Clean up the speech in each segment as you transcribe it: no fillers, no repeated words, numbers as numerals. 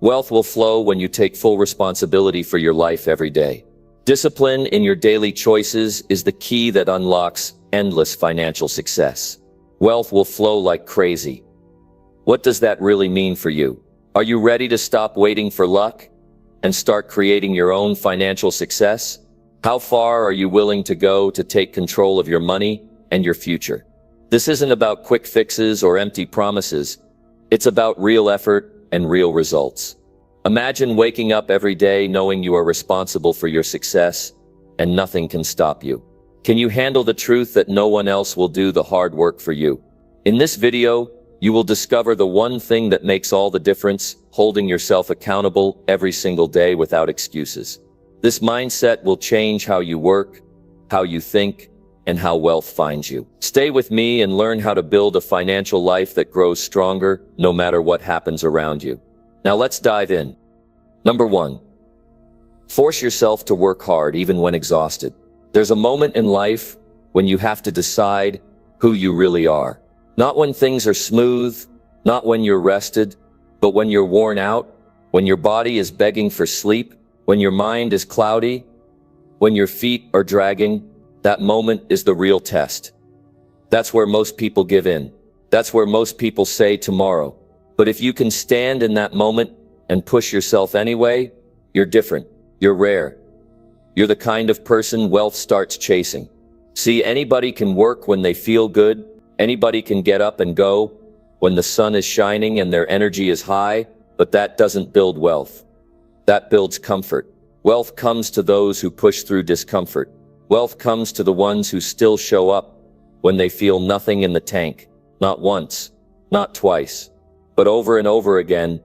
Wealth will flow when you take full responsibility for your life every day. Discipline in your daily choices is the key that unlocks endless financial success. Wealth will flow like crazy. What does that really mean for you? Are you ready to stop waiting for luck and start creating your own financial success? How far are you willing to go to take control of your money and your future? This isn't about quick fixes or empty promises. It's about real effort and real results. Imagine waking up every day knowing you are responsible for your success and nothing can stop you. Can you handle the truth that no one else will do the hard work for you? In this video, you will discover the one thing that makes all the difference: holding yourself accountable every single day without excuses. This mindset will change how you work, how you think, and how wealth finds you. Stay with me and learn how to build a financial life that grows stronger no matter what happens around you. Now let's dive in. Number 1. Force yourself to work hard even when exhausted. There's a moment in life when you have to decide who you really are. Not when things are smooth, not when you're rested, but when you're worn out, when your body is begging for sleep, when your mind is cloudy, when your feet are dragging. That moment is the real test. That's where most people give in. That's where most people say tomorrow. But if you can stand in that moment and push yourself anyway, you're different. You're rare. You're the kind of person wealth starts chasing. See, anybody can work when they feel good. Anybody can get up and go when the sun is shining and their energy is high, but that doesn't build wealth. That builds comfort. Wealth comes to those who push through discomfort. Wealth comes to the ones who still show up when they feel nothing in the tank. Not once, not twice, but over and over again.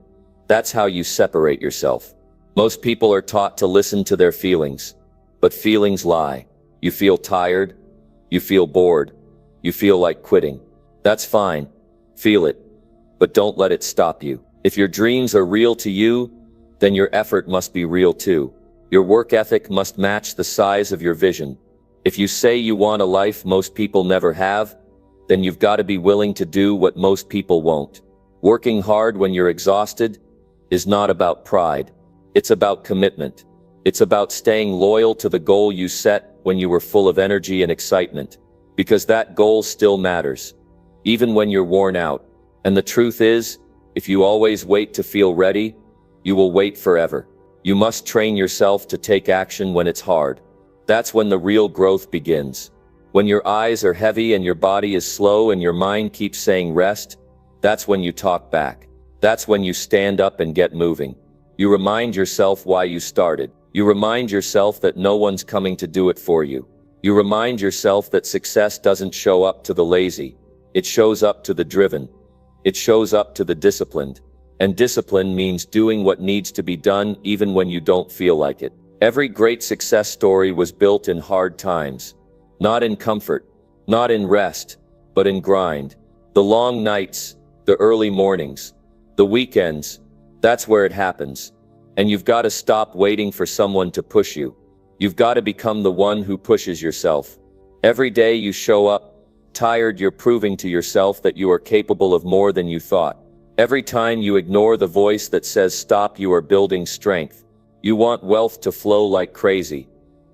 That's how you separate yourself. Most people are taught to listen to their feelings, but feelings lie. You feel tired, you feel bored, you feel like quitting. That's fine. Feel it, but don't let it stop you. If your dreams are real to you, then your effort must be real too. Your work ethic must match the size of your vision. If you say you want a life most people never have, then you've got to be willing to do what most people won't. Working hard when you're exhausted is not about pride. It's about commitment. It's about staying loyal to the goal you set when you were full of energy and excitement, because that goal still matters, even when you're worn out. And the truth is, if you always wait to feel ready, you will wait forever. You must train yourself to take action when it's hard. That's when the real growth begins. When your eyes are heavy and your body is slow and your mind keeps saying rest, that's when you talk back. That's when you stand up and get moving. You remind yourself why you started. You remind yourself that no one's coming to do it for you. You remind yourself that success doesn't show up to the lazy. It shows up to the driven. It shows up to the disciplined. And discipline means doing what needs to be done even when you don't feel like it. Every great success story was built in hard times. Not in comfort, not in rest, but in grind. The long nights, the early mornings, the weekends, that's where it happens. And you've got to stop waiting for someone to push you. You've got to become the one who pushes yourself. Every day you show up tired, you're proving to yourself that you are capable of more than you thought. Every time you ignore the voice that says stop, you are building strength. You want wealth to flow like crazy.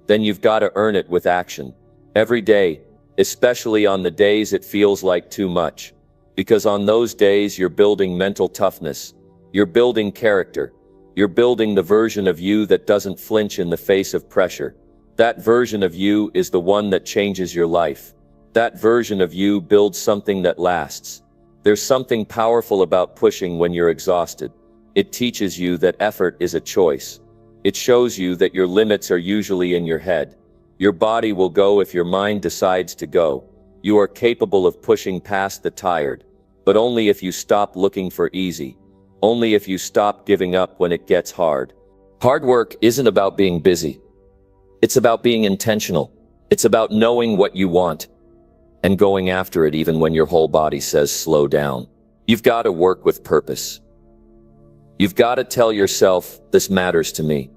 Then you've got to earn it with action. Every day, especially on the days it feels like too much. Because on those days you're building mental toughness. You're building character. You're building the version of you that doesn't flinch in the face of pressure. That version of you is the one that changes your life. That version of you builds something that lasts. There's something powerful about pushing when you're exhausted. It teaches you that effort is a choice. It shows you that your limits are usually in your head. Your body will go if your mind decides to go. You are capable of pushing past the tired, but only if you stop looking for easy. Only if you stop giving up when it gets hard. Hard work isn't about being busy. It's about being intentional. It's about knowing what you want and going after it even when your whole body says slow down. You've got to work with purpose. You've got to tell yourself, this matters to me.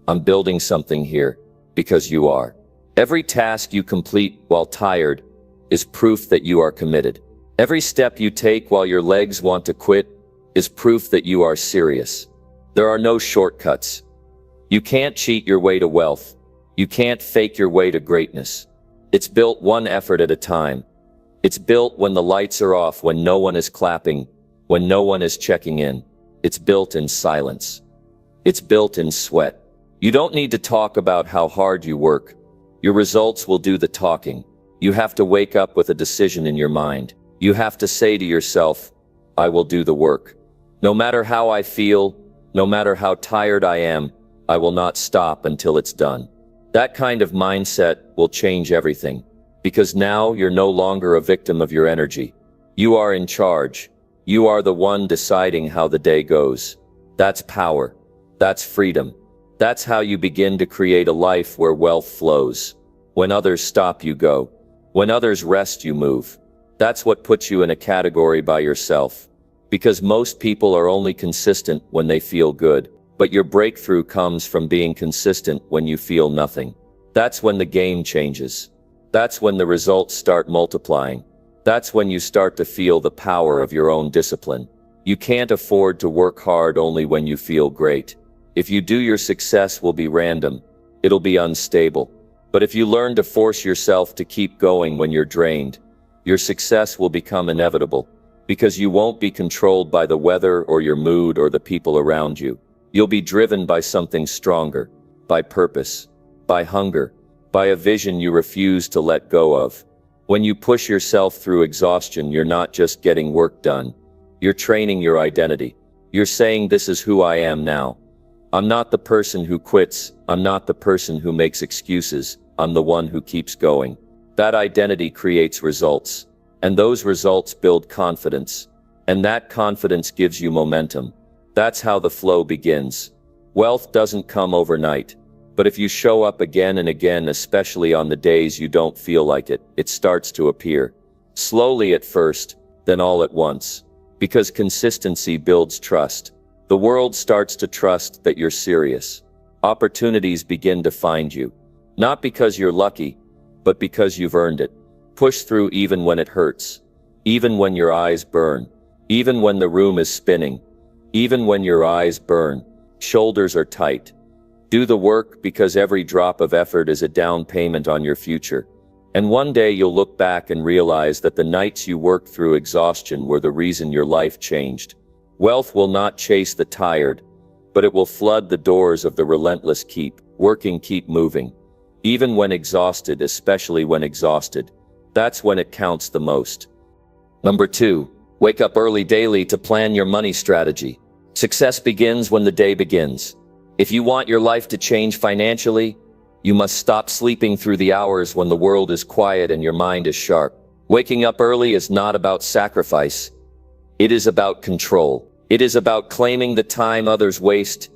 I'm building something here, because you are. Every task you complete while tired is proof that you are committed. Every step you take while your legs want to quit is proof that you are serious. There are no shortcuts. You can't cheat your way to wealth. You can't fake your way to greatness. It's built one effort at a time. It's built when the lights are off, when no one is clapping, when no one is checking in. It's built in silence. It's built in sweat. You don't need to talk about how hard you work. Your results will do the talking. You have to wake up with a decision in your mind. You have to say to yourself, I will do the work. No matter how I feel, no matter how tired I am, I will not stop until it's done. That kind of mindset will change everything. Because now you're no longer a victim of your energy. You are in charge. You are the one deciding how the day goes. That's power. That's freedom. That's how you begin to create a life where wealth flows. When others stop, you go. When others rest, you move. That's what puts you in a category by yourself. Because most people are only consistent when they feel good. But your breakthrough comes from being consistent when you feel nothing. That's when the game changes. That's when the results start multiplying. That's when you start to feel the power of your own discipline. You can't afford to work hard only when you feel great. If you do, your success will be random. It'll be unstable. But if you learn to force yourself to keep going when you're drained, your success will become inevitable. Because you won't be controlled by the weather or your mood or the people around you. You'll be driven by something stronger, by purpose, by hunger, by a vision you refuse to let go of. When you push yourself through exhaustion, you're not just getting work done. You're training your identity. You're saying, this is who I am now. I'm not the person who quits. I'm not the person who makes excuses. I'm the one who keeps going. That identity creates results. And those results build confidence. And that confidence gives you momentum. That's how the flow begins. Wealth doesn't come overnight. But if you show up again and again, especially on the days you don't feel like it, it starts to appear. Slowly at first, then all at once. Because consistency builds trust. The world starts to trust that you're serious. Opportunities begin to find you. Not because you're lucky, but because you've earned it. Push through even when it hurts. Even when your eyes burn. Even when the room is spinning. Even when your eyes burn. Shoulders are tight. Do the work, because every drop of effort is a down payment on your future. And one day you'll look back and realize that the nights you worked through exhaustion were the reason your life changed. Wealth will not chase the tired, but it will flood the doors of the relentless. Keep working, keep moving. Even when exhausted, especially when exhausted. That's when it counts the most. Number 2, wake up early daily to plan your money strategy. Success begins when the day begins. If you want your life to change financially, you must stop sleeping through the hours when the world is quiet and your mind is sharp. Waking up early is not about sacrifice. It is about control. It is about claiming the time others waste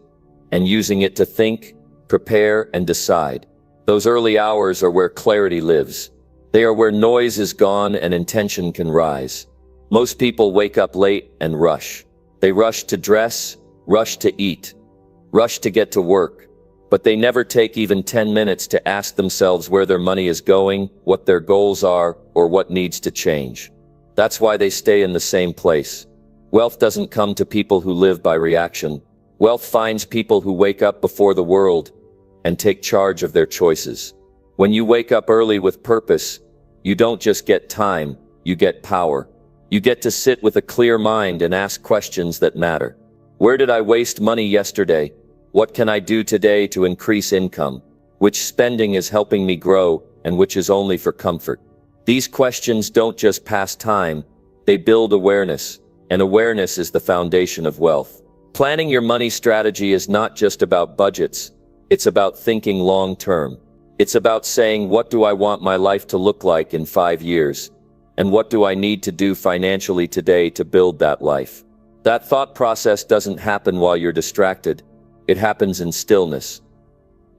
and using it to think, prepare, and decide. Those early hours are where clarity lives. They are where noise is gone and intention can rise. Most people wake up late and rush. They rush to dress, rush to eat, rush to get to work, but they never take even 10 minutes to ask themselves where their money is going, what their goals are, or what needs to change. That's why they stay in the same place. Wealth doesn't come to people who live by reaction. Wealth finds people who wake up before the world and take charge of their choices. When you wake up early with purpose, you don't just get time, you get power. You get to sit with a clear mind and ask questions that matter. Where did I waste money yesterday? What can I do today to increase income? Which spending is helping me grow and which is only for comfort? These questions don't just pass time, they build awareness, and awareness is the foundation of wealth. Planning your money strategy is not just about budgets, it's about thinking long-term. It's about saying, what do I want my life to look like in 5 years? And what do I need to do financially today to build that life? That thought process doesn't happen while you're distracted. It happens in stillness.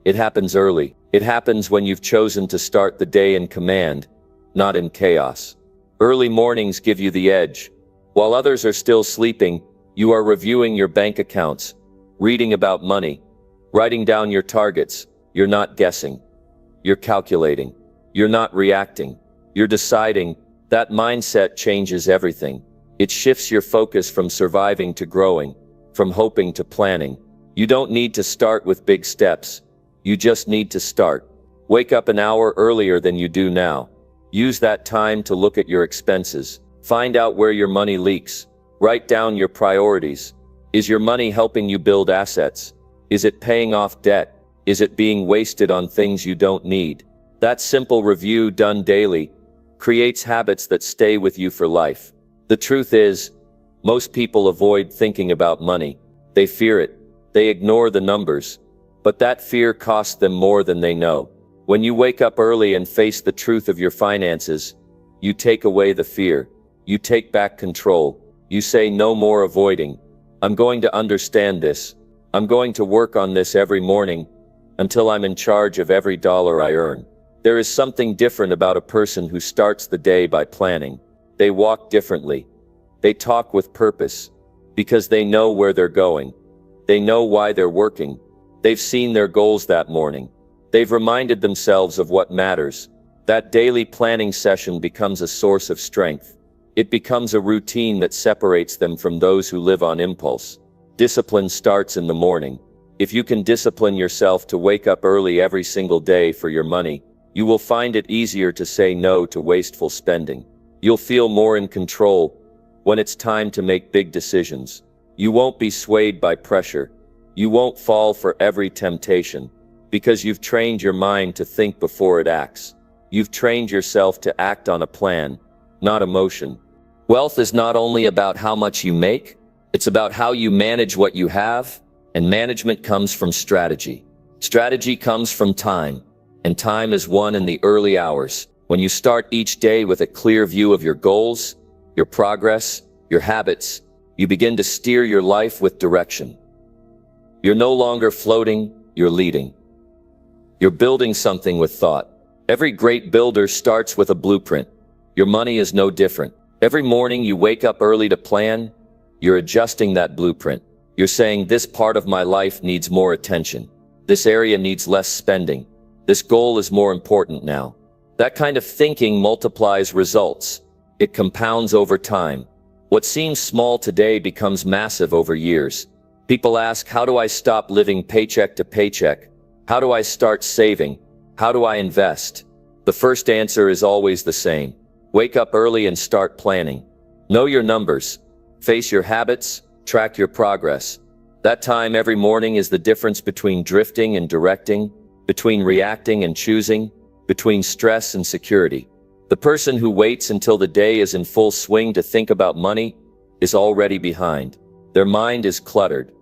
It happens early. It happens when you've chosen to start the day in command, not in chaos. Early mornings give you the edge. While others are still sleeping, you are reviewing your bank accounts, reading about money, writing down your targets. You're not guessing. You're calculating. You're not reacting. You're deciding, That mindset changes everything. It shifts your focus from surviving to growing, from hoping to planning. You don't need to start with big steps. You just need to start. Wake up an hour earlier than you do now. Use that time to look at your expenses. Find out where your money leaks. Write down your priorities. Is your money helping you build assets? Is it paying off debt? Is it being wasted on things you don't need? That simple review done daily creates habits that stay with you for life. The truth is, most people avoid thinking about money. They fear it. They ignore the numbers. But that fear costs them more than they know. When you wake up early and face the truth of your finances, you take away the fear. You take back control. You say no more avoiding. I'm going to understand this. I'm going to work on this every morning until I'm in charge of every dollar I earn. There is something different about a person who starts the day by planning. They walk differently. They talk with purpose because they know where they're going. They know why they're working. They've seen their goals that morning. They've reminded themselves of what matters. That daily planning session becomes a source of strength. It becomes a routine that separates them from those who live on impulse. Discipline starts in the morning. If you can discipline yourself to wake up early every single day for your money, you will find it easier to say no to wasteful spending. You'll feel more in control when it's time to make big decisions. You won't be swayed by pressure. You won't fall for every temptation because you've trained your mind to think before it acts. You've trained yourself to act on a plan, not emotion. Wealth is not only about how much you make, it's about how you manage what you have, and management comes from strategy. Strategy comes from time, and time is won in the early hours. When you start each day with a clear view of your goals, your progress, your habits, you begin to steer your life with direction. You're no longer floating, you're leading. You're building something with thought. Every great builder starts with a blueprint. Your money is no different. Every morning you wake up early to plan, you're adjusting that blueprint. You're saying this part of my life needs more attention. This area needs less spending. This goal is more important now. That kind of thinking multiplies results. It compounds over time. What seems small today becomes massive over years. People ask, how do I stop living paycheck to paycheck? How do I start saving? How do I invest? The first answer is always the same. Wake up early and start planning. Know your numbers. Face your habits. Track your progress. That time every morning is the difference between drifting and directing, between reacting and choosing, between stress and security. The person who waits until the day is in full swing to think about money is already behind. Their mind is cluttered.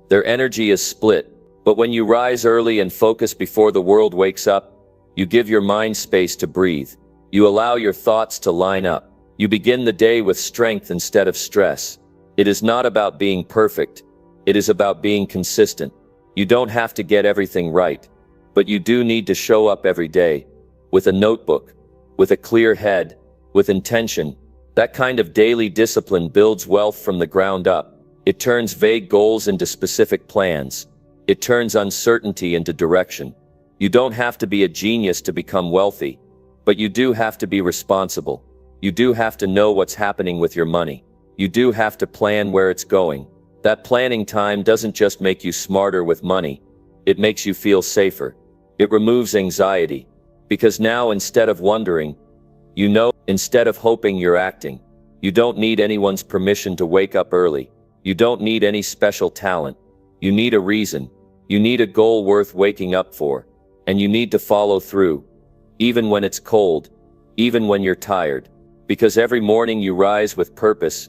Their energy is split. But when you rise early and focus before the world wakes up, you give your mind space to breathe. You allow your thoughts to line up. You begin the day with strength instead of stress. It is not about being perfect. It is about being consistent. You don't have to get everything right, but you do need to show up every day with a notebook, with a clear head, with intention. That kind of daily discipline builds wealth from the ground up. It turns vague goals into specific plans. It turns uncertainty into direction. You don't have to be a genius to become wealthy, but you do have to be responsible. You do have to know what's happening with your money. You do have to plan where it's going. That planning time doesn't just make you smarter with money. It makes you feel safer. It removes anxiety. Because now instead of wondering, you know, instead of hoping, you're acting. You don't need anyone's permission to wake up early. You don't need any special talent. You need a reason. You need a goal worth waking up for. And you need to follow through. Even when it's cold. Even when you're tired. Because every morning you rise with purpose,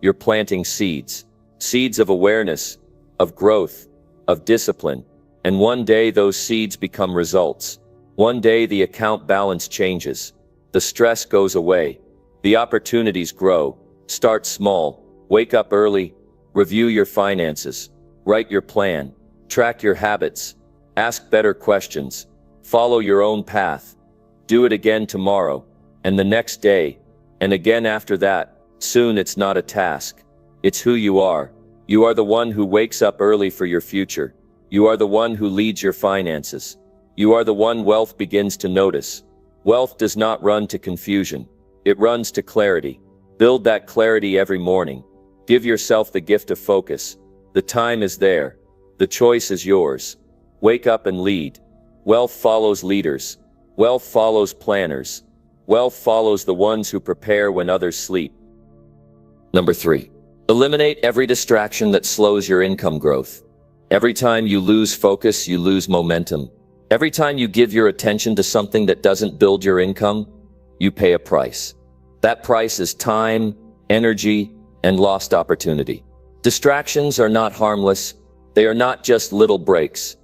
you're planting seeds. Seeds of awareness, of growth, of discipline. And one day those seeds become results. One day the account balance changes. The stress goes away. The opportunities grow. Start small. Wake up early. Review your finances. Write your plan. Track your habits. Ask better questions. Follow your own path. Do it again tomorrow. And the next day. And again after that. Soon it's not a task. It's who you are. You are the one who wakes up early for your future. You are the one who leads your finances. You are the one wealth begins to notice. Wealth does not run to confusion. It runs to clarity. Build that clarity every morning. Give yourself the gift of focus. The time is there. The choice is yours. Wake up and lead. Wealth follows leaders. Wealth follows planners. Wealth follows the ones who prepare when others sleep. Number 3. Eliminate every distraction that slows your income growth. Every time you lose focus, you lose momentum. Every time you give your attention to something that doesn't build your income, you pay a price. That price is time, energy, and lost opportunity. Distractions are not harmless. They are not just little breaks.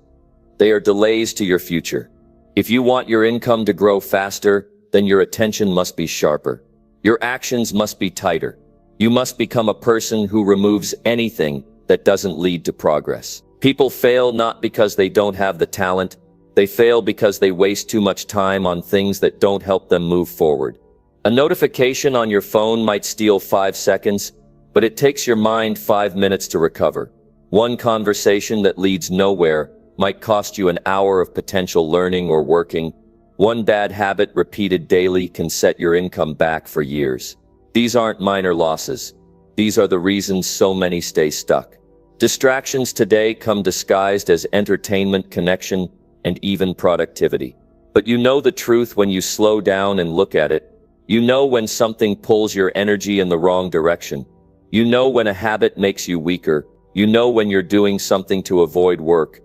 They are delays to your future. If you want your income to grow faster, then your attention must be sharper. Your actions must be tighter. You must become a person who removes anything that doesn't lead to progress. People fail not because they don't have the talent. They fail because they waste too much time on things that don't help them move forward. A notification on your phone might steal 5 seconds, but it takes your mind 5 minutes to recover. One conversation that leads nowhere might cost you an hour of potential learning or working. One bad habit repeated daily can set your income back for years. These aren't minor losses. These are the reasons so many stay stuck. Distractions today come disguised as entertainment, connection, and even productivity. But you know the truth when you slow down and look at it. You know when something pulls your energy in the wrong direction. You know when a habit makes you weaker. You know when you're doing something to avoid work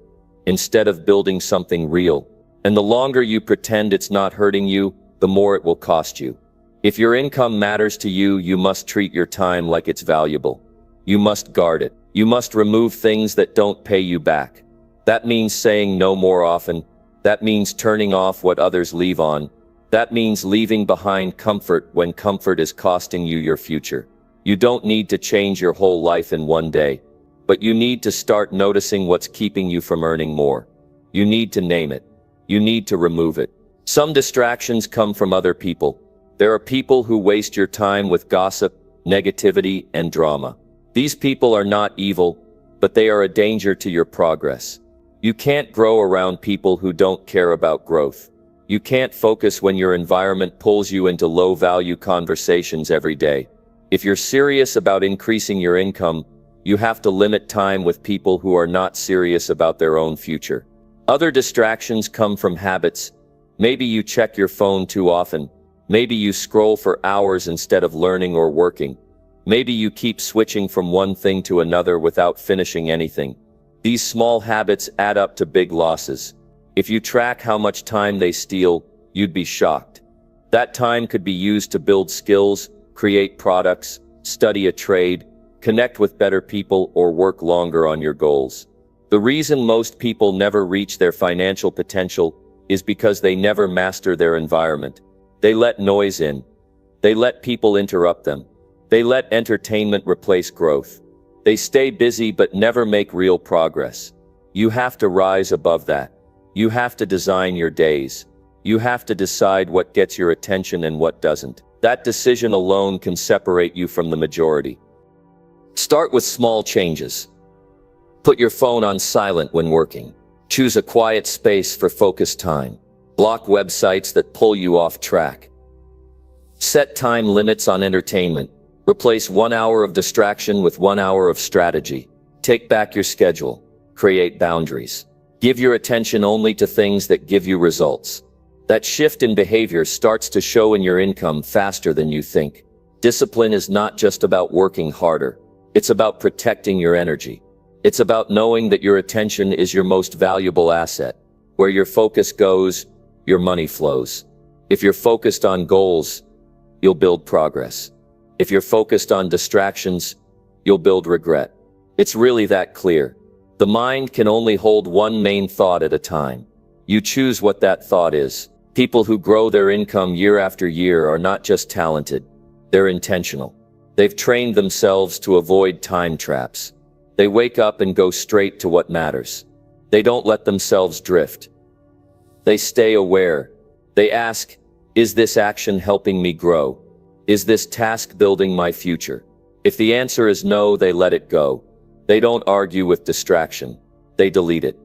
instead of building something real. And the longer you pretend it's not hurting you, the more it will cost you. If your income matters to you, you must treat your time like it's valuable. You must guard it. You must remove things that don't pay you back. That means saying no more often. That means turning off what others leave on. That means leaving behind comfort when comfort is costing you your future. You don't need to change your whole life in one day, but you need to start noticing what's keeping you from earning more. You need to name it. You need to remove it. Some distractions come from other people. There are people who waste your time with gossip, negativity, and drama. These people are not evil, but they are a danger to your progress. You can't grow around people who don't care about growth. You can't focus when your environment pulls you into low-value conversations every day. If you're serious about increasing your income, you have to limit time with people who are not serious about their own future. Other distractions come from habits. Maybe you check your phone too often. Maybe you scroll for hours instead of learning or working. Maybe you keep switching from one thing to another without finishing anything. These small habits add up to big losses. If you track how much time they steal, you'd be shocked. That time could be used to build skills, create products, study a trade, connect with better people, or work longer on your goals. The reason most people never reach their financial potential is because they never master their environment. They let noise in. They let people interrupt them. They let entertainment replace growth. They stay busy but never make real progress. You have to rise above that. You have to design your days. You have to decide what gets your attention and what doesn't. That decision alone can separate you from the majority. Start with small changes. Put your phone on silent when working. Choose a quiet space for focused time. Block websites that pull you off track. Set time limits on entertainment. Replace 1 hour of distraction with 1 hour of strategy. Take back your schedule. Create boundaries. Give your attention only to things that give you results. That shift in behavior starts to show in your income faster than you think. Discipline is not just about working harder. It's about protecting your energy. It's about knowing that your attention is your most valuable asset. Where your focus goes, your money flows. If you're focused on goals, you'll build progress. If you're focused on distractions, you'll build regret. It's really that clear. The mind can only hold one main thought at a time. You choose what that thought is. People who grow their income year after year are not just talented, they're intentional. They've trained themselves to avoid time traps. They wake up and go straight to what matters. They don't let themselves drift. They stay aware. They ask, is this action helping me grow? Is this task building my future? If the answer is no, they let it go. They don't argue with distraction. They delete it.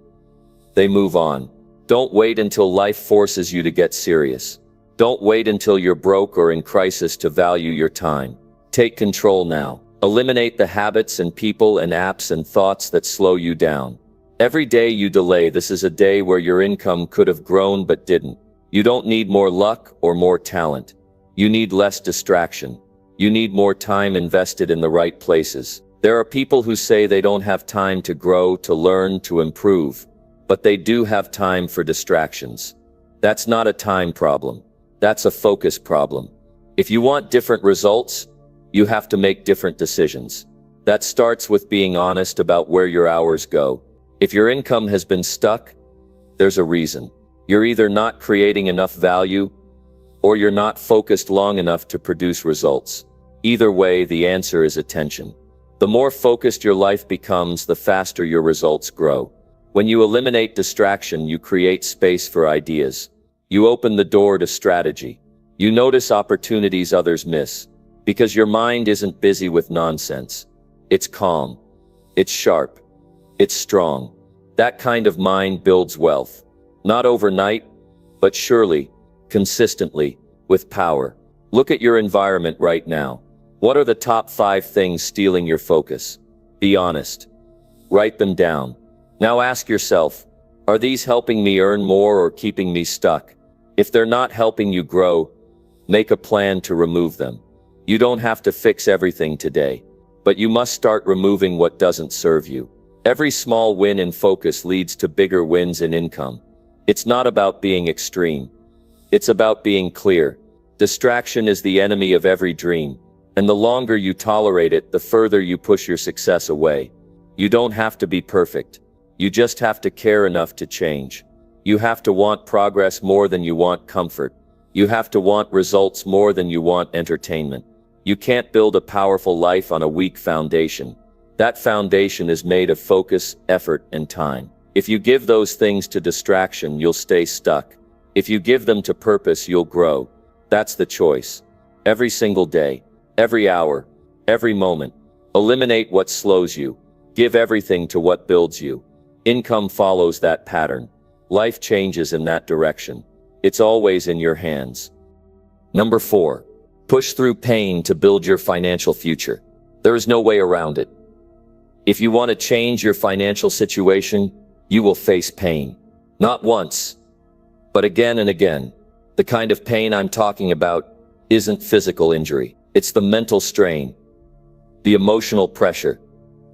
They move on. Don't wait until life forces you to get serious. Don't wait until you're broke or in crisis to value your time. Take control now. Eliminate the habits and people and apps and thoughts that slow you down. Every day you delay, this is a day where your income could have grown but didn't. You don't need more luck or more talent. You need less distraction. You need more time invested in the right places. There are people who say they don't have time to grow, to learn, to improve, but they do have time for distractions. That's not a time problem. That's a focus problem. If you want different results, you have to make different decisions. That starts with being honest about where your hours go. If your income has been stuck, there's a reason. You're either not creating enough value, or you're not focused long enough to produce results. Either way, the answer is attention. The more focused your life becomes, the faster your results grow. When you eliminate distraction, you create space for ideas. You open the door to strategy. You notice opportunities others miss, because your mind isn't busy with nonsense. It's calm. It's sharp. It's strong. That kind of mind builds wealth. Not overnight, but surely, consistently, with power. Look at your environment right now. What are the top 5 things stealing your focus? Be honest. Write them down. Now ask yourself, are these helping me earn more or keeping me stuck? If they're not helping you grow, make a plan to remove them. You don't have to fix everything today, but you must start removing what doesn't serve you. Every small win in focus leads to bigger wins in income. It's not about being extreme. It's about being clear. Distraction is the enemy of every dream, and the longer you tolerate it, the further you push your success away. You don't have to be perfect. You just have to care enough to change. You have to want progress more than you want comfort. You have to want results more than you want entertainment. You can't build a powerful life on a weak foundation. That foundation is made of focus, effort, and time. If you give those things to distraction, you'll stay stuck. If you give them to purpose, you'll grow. That's the choice. Every single day, every hour, every moment. Eliminate what slows you. Give everything to what builds you. Income follows that pattern. Life changes in that direction. It's always in your hands. Number 4. Push through pain to build your financial future. There is no way around it. If you want to change your financial situation, you will face pain. Not once, but again and again. The kind of pain I'm talking about isn't physical injury. It's the mental strain, the emotional pressure,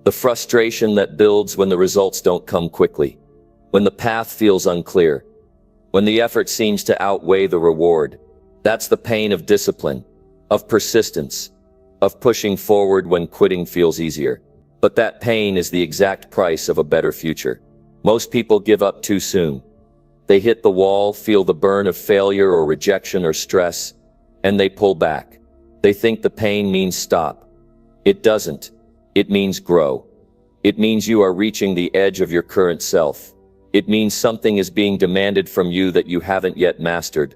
the frustration that builds when the results don't come quickly, when the path feels unclear, when the effort seems to outweigh the reward. That's the pain of discipline, of persistence, of pushing forward when quitting feels easier. But that pain is the exact price of a better future. Most people give up too soon. They hit the wall, feel the burn of failure or rejection or stress, and they pull back. They think the pain means stop. It doesn't. It means grow. It means you are reaching the edge of your current self. It means something is being demanded from you that you haven't yet mastered,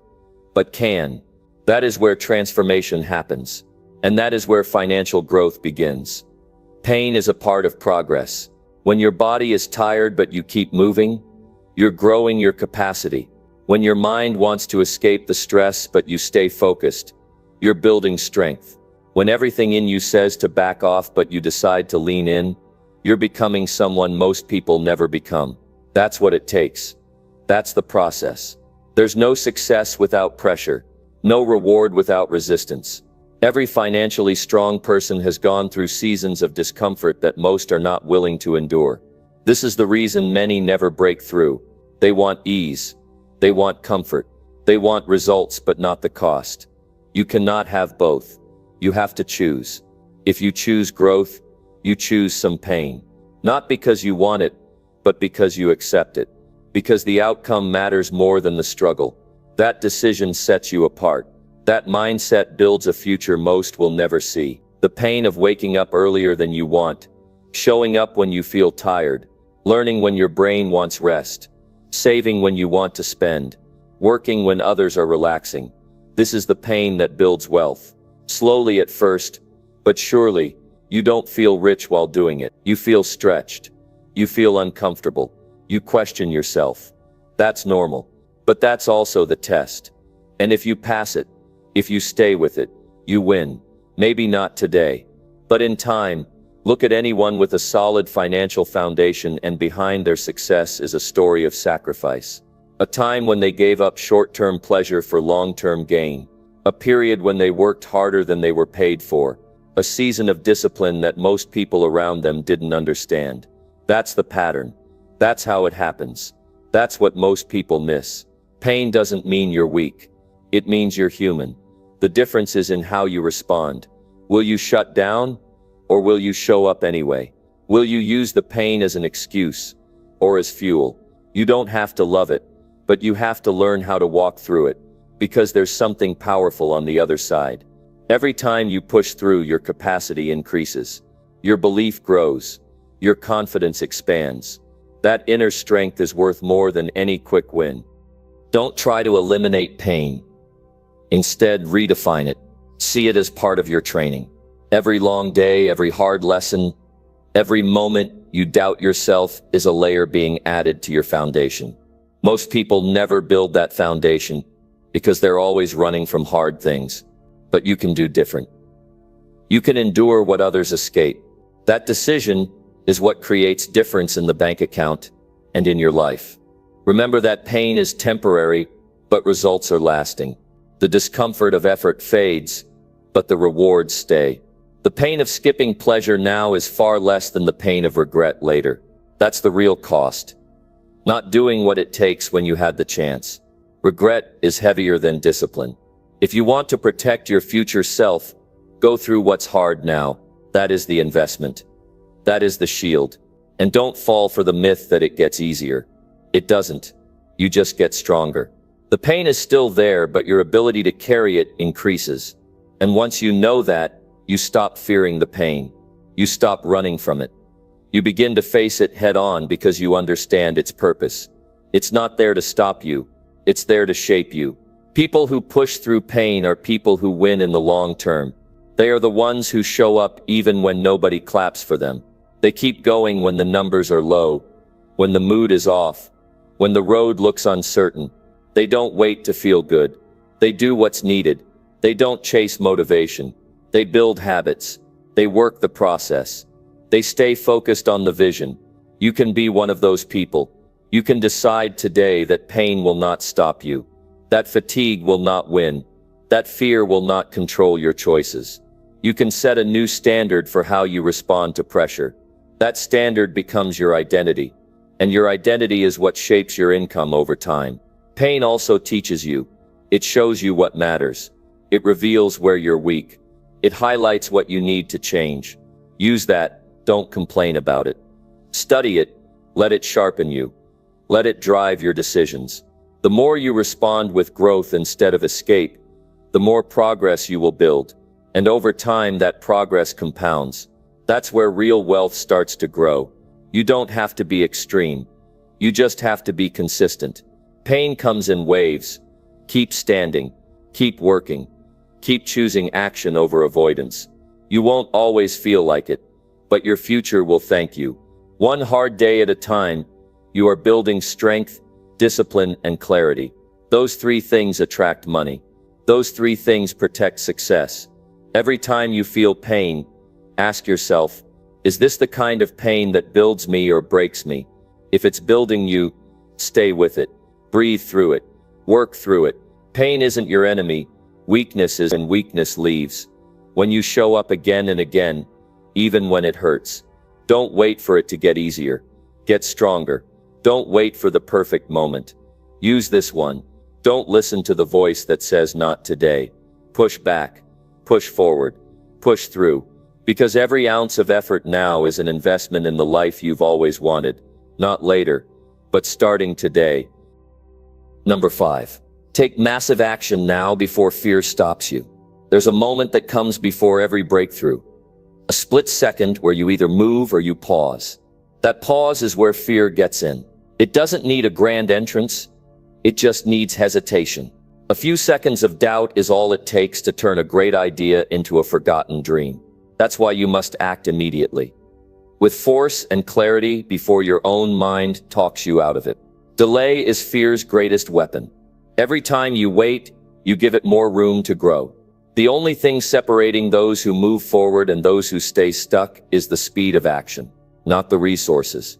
but can. That is where transformation happens, and that is where financial growth begins. Pain is a part of progress. When your body is tired but you keep moving, you're growing your capacity. When your mind wants to escape the stress but you stay focused, you're building strength. When everything in you says to back off but you decide to lean in, you're becoming someone most people never become. That's what it takes. That's the process. There's no success without pressure, no reward without resistance. Every financially strong person has gone through seasons of discomfort that most are not willing to endure. This is the reason many never break through. They want ease. They want comfort. They want results but not the cost. You cannot have both. You have to choose. If you choose growth, you choose some pain. Not because you want it, but because you accept it. Because the outcome matters more than the struggle. That decision sets you apart. That mindset builds a future most will never see. The pain of waking up earlier than you want, showing up when you feel tired, learning when your brain wants rest, saving when you want to spend, working when others are relaxing. This is the pain that builds wealth. Slowly at first, but surely, you don't feel rich while doing it. You feel stretched. You feel uncomfortable. You question yourself. That's normal. But that's also the test. And if you pass it, if you stay with it, you win. Maybe not today, but in time. Look at anyone with a solid financial foundation, and behind their success is a story of sacrifice. A time when they gave up short-term pleasure for long-term gain. A period when they worked harder than they were paid for. A season of discipline that most people around them didn't understand. That's the pattern. That's how it happens. That's what most people miss. Pain doesn't mean you're weak. It means you're human. The difference is in how you respond. Will you shut down? Or will you show up anyway? Will you use the pain as an excuse or as fuel? You don't have to love it, but you have to learn how to walk through it, because there's something powerful on the other side. Every time you push through, your capacity increases. Your belief grows. Your confidence expands. That inner strength is worth more than any quick win. Don't try to eliminate pain. Instead, redefine it. See it as part of your training. Every long day, every hard lesson, every moment you doubt yourself is a layer being added to your foundation. Most people never build that foundation because they're always running from hard things. But you can do different. You can endure what others escape. That decision is what creates difference in the bank account and in your life. Remember that pain is temporary, but results are lasting. The discomfort of effort fades, but the rewards stay. The pain of skipping pleasure now is far less than the pain of regret later. That's the real cost. Not doing what it takes when you had the chance. Regret is heavier than discipline. If you want to protect your future self, go through what's hard now. That is the investment. That is the shield. And don't fall for the myth that it gets easier. It doesn't. You just get stronger. The pain is still there, but your ability to carry it increases. And once you know that, you stop fearing the pain. You stop running from it. You begin to face it head on because you understand its purpose. It's not there to stop you. It's there to shape you. People who push through pain are people who win in the long term. They are the ones who show up even when nobody claps for them. They keep going when the numbers are low, when the mood is off, when the road looks uncertain. They don't wait to feel good. They do what's needed. They don't chase motivation. They build habits. They work the process. They stay focused on the vision. You can be one of those people. You can decide today that pain will not stop you. That fatigue will not win. That fear will not control your choices. You can set a new standard for how you respond to pressure. That standard becomes your identity. And your identity is what shapes your income over time. Pain also teaches you. It shows you what matters. It reveals where you're weak. It highlights what you need to change. Use that. Don't complain about it. Study it. Let it sharpen you. Let it drive your decisions. The more you respond with growth instead of escape, the more progress you will build. And over time, that progress compounds. That's where real wealth starts to grow. You don't have to be extreme. You just have to be consistent. Pain comes in waves. Keep standing. Keep working. Keep choosing action over avoidance. You won't always feel like it, but your future will thank you. One hard day at a time, you are building strength, discipline, and clarity. Those three things attract money. Those three things protect success. Every time you feel pain, ask yourself, is this the kind of pain that builds me or breaks me? If it's building you, stay with it. Breathe through it. Work through it. Pain isn't your enemy. Weakness is, and weakness leaves. When you show up again and again, even when it hurts, don't wait for it to get easier. Get stronger. Don't wait for the perfect moment. Use this one. Don't listen to the voice that says not today. Push back. Push forward. Push through. Because every ounce of effort now is an investment in the life you've always wanted. Not later, but starting today. Number 5. Take massive action now before fear stops you. There's a moment that comes before every breakthrough. A split second where you either move or you pause. That pause is where fear gets in. It doesn't need a grand entrance. It just needs hesitation. A few seconds of doubt is all it takes to turn a great idea into a forgotten dream. That's why you must act immediately. With force and clarity before your own mind talks you out of it. Delay is fear's greatest weapon. Every time you wait, you give it more room to grow. The only thing separating those who move forward and those who stay stuck is the speed of action, not the resources,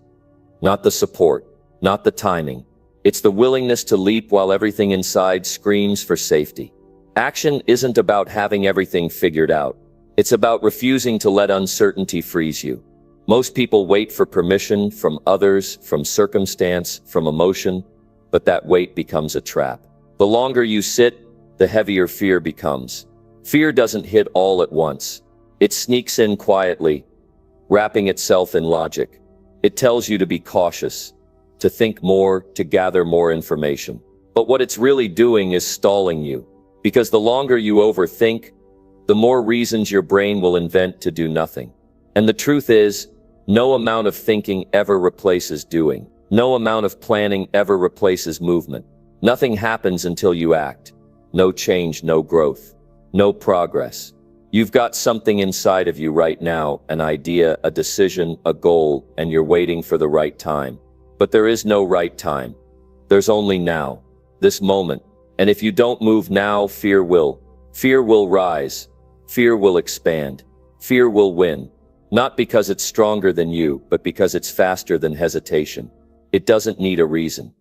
not the support, not the timing. It's the willingness to leap while everything inside screams for safety. Action isn't about having everything figured out. It's about refusing to let uncertainty freeze you. Most people wait for permission from others, from circumstance, from emotion, but that wait becomes a trap. The longer you sit, the heavier fear becomes. Fear doesn't hit all at once. It sneaks in quietly, wrapping itself in logic. It tells you to be cautious, to think more, to gather more information. But what it's really doing is stalling you. Because the longer you overthink, the more reasons your brain will invent to do nothing. And the truth is, no amount of thinking ever replaces doing. No amount of planning ever replaces movement. Nothing happens until you act. No change, no growth, no progress. You've got something inside of you right now, an idea, a decision, a goal, and you're waiting for the right time. But there is no right time. There's only now, this moment. And if you don't move now, fear will. Fear will rise. Fear will expand. Fear will win. Not because it's stronger than you, but because it's faster than hesitation. It doesn't need a reason.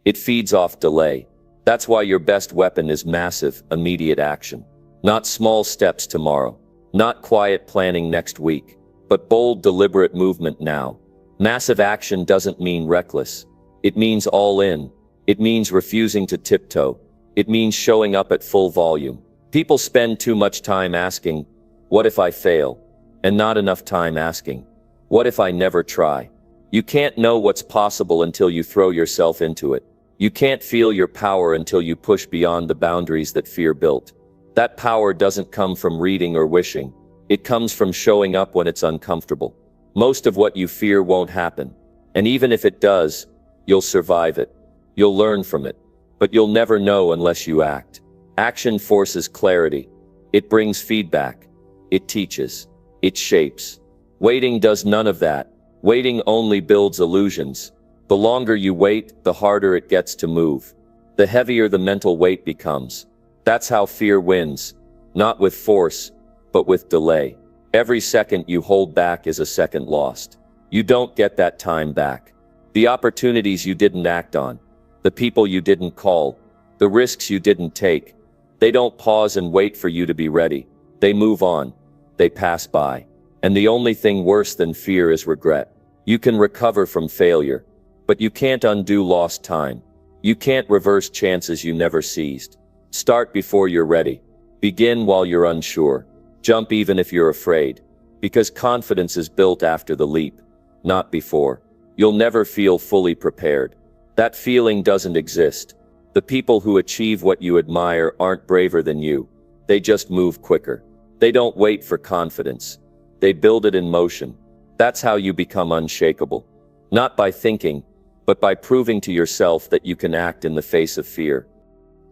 It feeds off delay. That's why your best weapon is massive, immediate action. Not small steps tomorrow. Not quiet planning next week. But bold, deliberate movement now. Massive action doesn't mean reckless. It means all in. It means refusing to tiptoe. It means showing up at full volume. People spend too much time asking, what if I fail? And not enough time asking, what if I never try? You can't know what's possible until you throw yourself into it. You can't feel your power until you push beyond the boundaries that fear built. That power doesn't come from reading or wishing. It comes from showing up when it's uncomfortable. Most of what you fear won't happen. And even if it does, you'll survive it. You'll learn from it. But you'll never know unless you act. Action forces clarity. It brings feedback. It teaches. It shapes. Waiting does none of that. Waiting only builds illusions. The longer you wait, the harder it gets to move. The heavier the mental weight becomes. That's how fear wins. Not with force, but with delay. Every second you hold back is a second lost. You don't get that time back. The opportunities you didn't act on, the people you didn't call, the risks you didn't take, they don't pause and wait for you to be ready. They move on. They pass by. And the only thing worse than fear is regret. You can recover from failure, but you can't undo lost time. You can't reverse chances you never seized. Start before you're ready. Begin while you're unsure. Jump even if you're afraid. Because confidence is built after the leap, not before. You'll never feel fully prepared. That feeling doesn't exist. The people who achieve what you admire aren't braver than you. They just move quicker. They don't wait for confidence. They build it in motion. That's how you become unshakable. Not by thinking, but by proving to yourself that you can act in the face of fear.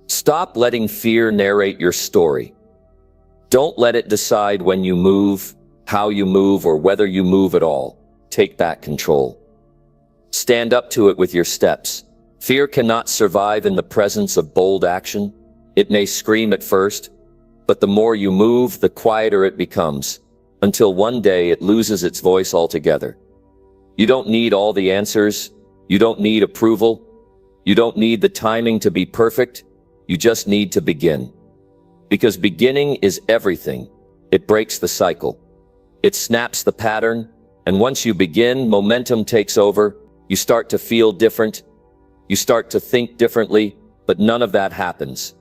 Stop letting fear narrate your story. Don't let it decide when you move, how you move, or whether you move at all. Take back control. Stand up to it with your steps. Fear cannot survive in the presence of bold action. It may scream at first, but the more you move, the quieter it becomes, until one day it loses its voice altogether. You don't need all the answers. You don't need approval. You don't need the timing to be perfect. You just need to begin. Because beginning is everything. It breaks the cycle. It snaps the pattern, and once you begin, momentum takes over. You start to feel different. You start to think differently, but none of that happens.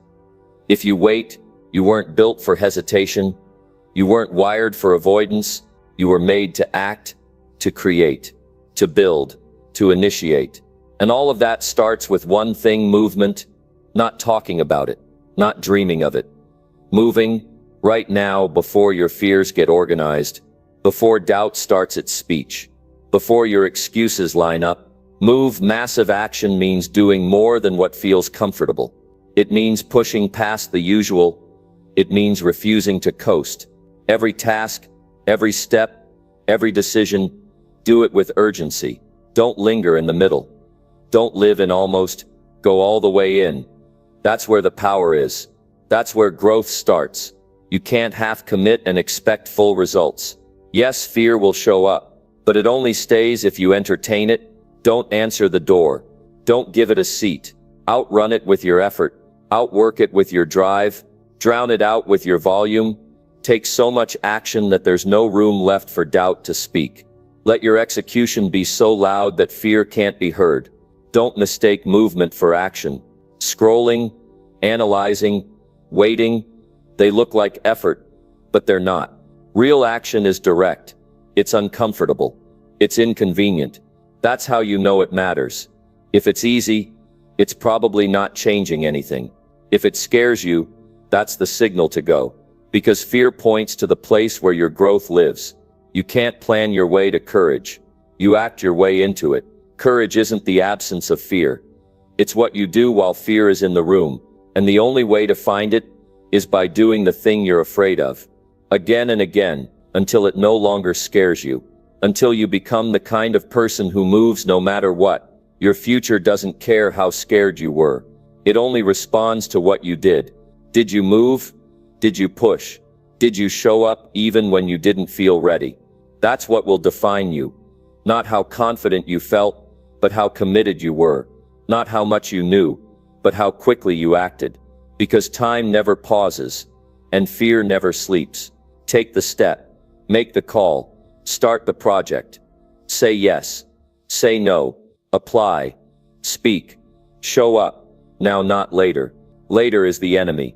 If you wait, you weren't built for hesitation. You weren't wired for avoidance. You were made to act, to create, to build, to initiate. And all of that starts with one thing: movement. Not talking about it, not dreaming of it. Moving, right now, before your fears get organized, before doubt starts its speech, before your excuses line up. Move. Massive action means doing more than what feels comfortable. It means pushing past the usual. It means refusing to coast. Every task, every step, every decision, do it with urgency. Don't linger in the middle. Don't live in almost. Go all the way in. That's where the power is. That's where growth starts. You can't half commit and expect full results. Yes, fear will show up, but it only stays if you entertain it. Don't answer the door. Don't give it a seat. Outrun it with your effort. Outwork it with your drive. Drown it out with your volume. Take so much action that there's no room left for doubt to speak. Let your execution be so loud that fear can't be heard. Don't mistake movement for action. Scrolling, analyzing, waiting, they look like effort, but they're not. Real action is direct. It's uncomfortable. It's inconvenient. That's how you know it matters. If it's easy, it's probably not changing anything. If it scares you, that's the signal to go. Because fear points to the place where your growth lives. You can't plan your way to courage. You act your way into it. Courage isn't the absence of fear. It's what you do while fear is in the room. And the only way to find it is by doing the thing you're afraid of. Again and again, until it no longer scares you. Until you become the kind of person who moves no matter what. Your future doesn't care how scared you were. It only responds to what you did. Did you move? Did you push? Did you show up even when you didn't feel ready? That's what will define you. Not how confident you felt, but how committed you were. Not how much you knew, but how quickly you acted. Because time never pauses, and fear never sleeps. Take the step. Make the call. Start the project. Say yes. Say no. Apply. Speak. Show up. Now, not later. Later is the enemy.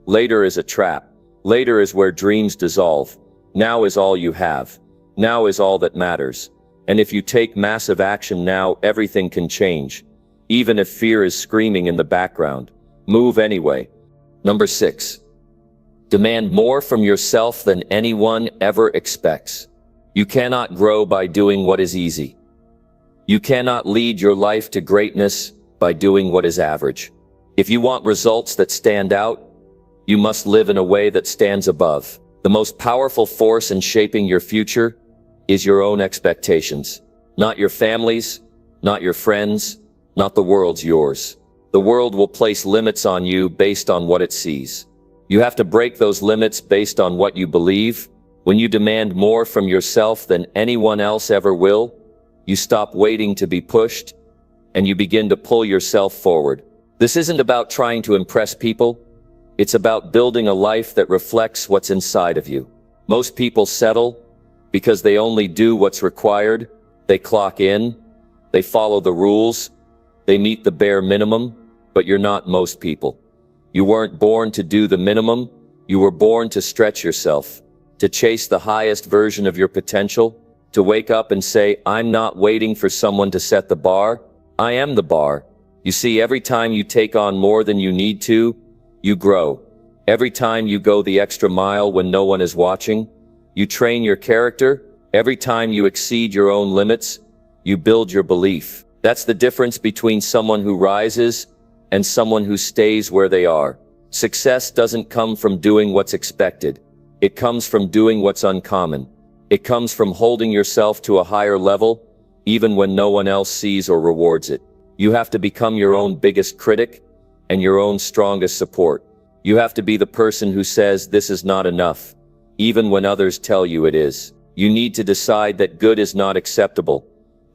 Later is a trap. Later is where dreams dissolve. Now is all you have. Now is all that matters. And if you take massive action now, everything can change. Even if fear is screaming in the background. Move anyway. Number 6. Demand more from yourself than anyone ever expects. You cannot grow by doing what is easy. You cannot lead your life to greatness by doing what is average. If you want results that stand out, you must live in a way that stands above. The most powerful force in shaping your future is your own expectations. Not your family's, not your friends', not the world's yours. The world will place limits on you based on what it sees. You have to break those limits based on what you believe. When you demand more from yourself than anyone else ever will, you stop waiting to be pushed, and you begin to pull yourself forward. This isn't about trying to impress people. It's about building a life that reflects what's inside of you. Most people settle because they only do what's required. They clock in, they follow the rules, they meet the bare minimum, but you're not most people. You weren't born to do the minimum. You were born to stretch yourself, to chase the highest version of your potential, to wake up and say, I'm not waiting for someone to set the bar. I am the bar. You see, every time you take on more than you need to, you grow. Every time you go the extra mile when no one is watching, you train your character. Every time you exceed your own limits, you build your belief. That's the difference between someone who rises and someone who stays where they are. Success doesn't come from doing what's expected. It comes from doing what's uncommon. It comes from holding yourself to a higher level, even when no one else sees or rewards it. You have to become your own biggest critic and your own strongest support. You have to be the person who says this is not enough, even when others tell you it is. You need to decide that good is not acceptable,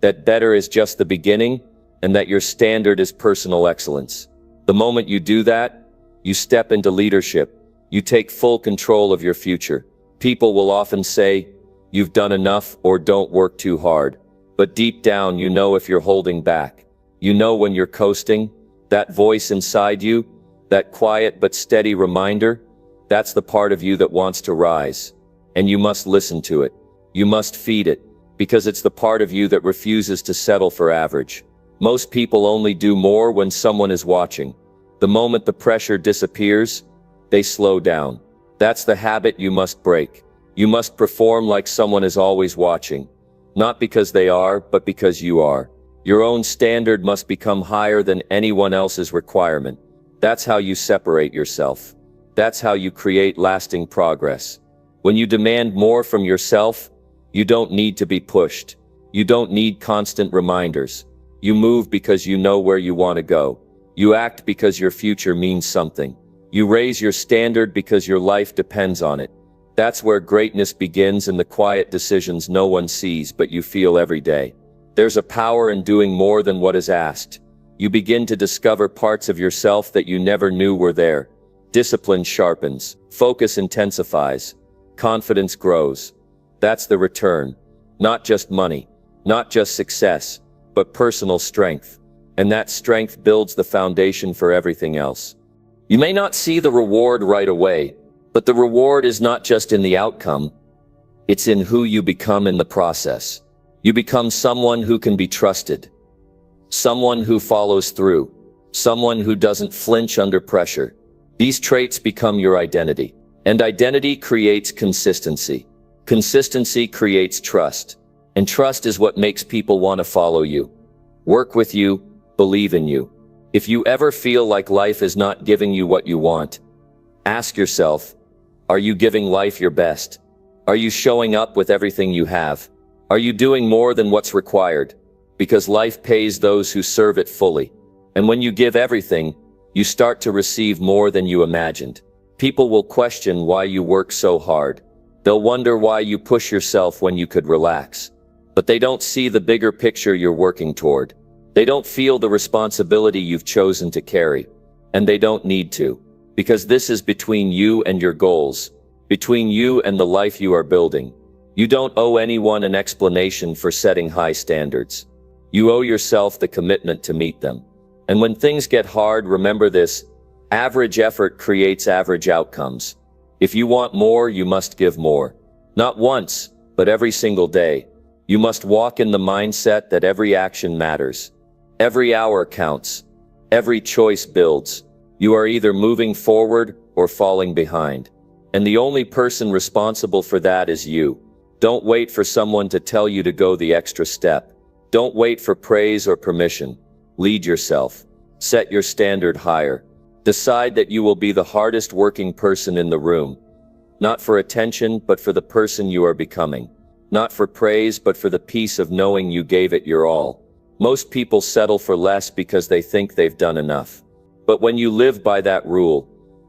that better is just the beginning, and that your standard is personal excellence. The moment you do that, you step into leadership. You take full control of your future. People will often say, you've done enough or don't work too hard. But deep down, you know if you're holding back. You know when you're coasting. That voice inside you, that quiet but steady reminder, that's the part of you that wants to rise. And you must listen to it. You must feed it, because it's the part of you that refuses to settle for average. Most people only do more when someone is watching. The moment the pressure disappears, they slow down. That's the habit you must break. You must perform like someone is always watching. Not because they are, but because you are. Your own standard must become higher than anyone else's requirement. That's how you separate yourself. That's how you create lasting progress. When you demand more from yourself, you don't need to be pushed. You don't need constant reminders. You move because you know where you want to go. You act because your future means something. You raise your standard because your life depends on it. That's where greatness begins, in the quiet decisions no one sees but you feel every day. There's a power in doing more than what is asked. You begin to discover parts of yourself that you never knew were there. Discipline sharpens, focus intensifies, confidence grows. That's the return. Not just money, not just success, but personal strength. And that strength builds the foundation for everything else. You may not see the reward right away, but the reward is not just in the outcome. It's in who you become in the process. You become someone who can be trusted, someone who follows through, someone who doesn't flinch under pressure. These traits become your identity, and identity creates consistency. Consistency creates trust, and trust is what makes people want to follow you, work with you, believe in you. If you ever feel like life is not giving you what you want, ask yourself, are you giving life your best? Are you showing up with everything you have? Are you doing more than what's required? Because life pays those who serve it fully. And when you give everything, you start to receive more than you imagined. People will question why you work so hard. They'll wonder why you push yourself when you could relax. But they don't see the bigger picture you're working toward. They don't feel the responsibility you've chosen to carry. And they don't need to. Because this is between you and your goals, between you and the life you are building. You don't owe anyone an explanation for setting high standards. You owe yourself the commitment to meet them. And when things get hard, remember this: average effort creates average outcomes. If you want more, you must give more. Not once, but every single day. You must walk in the mindset that every action matters. Every hour counts. Every choice builds. You are either moving forward or falling behind. And the only person responsible for that is you. Don't wait for someone to tell you to go the extra step. Don't wait for praise or permission. Lead yourself. Set your standard higher. Decide that you will be the hardest working person in the room. Not for attention, but for the person you are becoming. Not for praise, but for the peace of knowing you gave it your all. Most people settle for less because they think they've done enough. But when you live by that rule,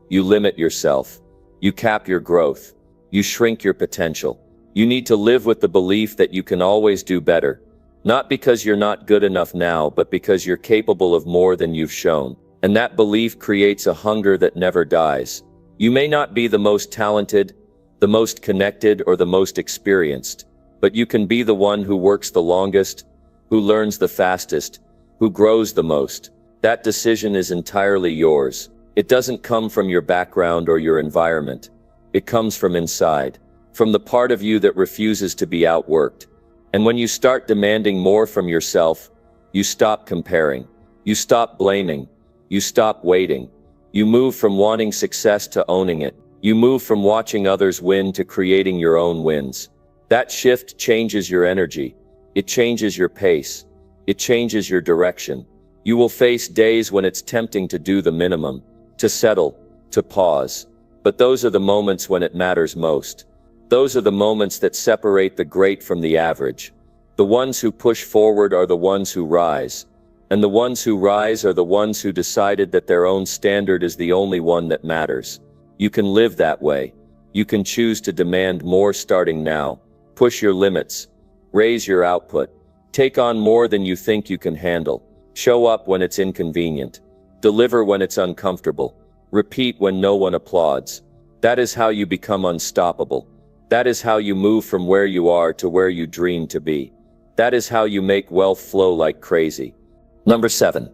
you limit yourself. You cap your growth. You shrink your potential. You need to live with the belief that you can always do better. Not because you're not good enough now, but because you're capable of more than you've shown. And that belief creates a hunger that never dies. You may not be the most talented, the most connected, or the most experienced, but you can be the one who works the longest, who learns the fastest, who grows the most. That decision is entirely yours. It doesn't come from your background or your environment. It comes from inside, from the part of you that refuses to be outworked. And when you start demanding more from yourself, you stop comparing. You stop blaming. You stop waiting. You move from wanting success to owning it. You move from watching others win to creating your own wins. That shift changes your energy. It changes your pace. It changes your direction. You will face days when it's tempting to do the minimum, to settle, to pause. But those are the moments when it matters most. Those are the moments that separate the great from the average. The ones who push forward are the ones who rise. And the ones who rise are the ones who decided that their own standard is the only one that matters. You can live that way. You can choose to demand more starting now. Push your limits. Raise your output. Take on more than you think you can handle. Show up when it's inconvenient. Deliver when it's uncomfortable. Repeat when no one applauds. That is how you become unstoppable. That is how you move from where you are to where you dream to be. That is how you make wealth flow like crazy. Number 7.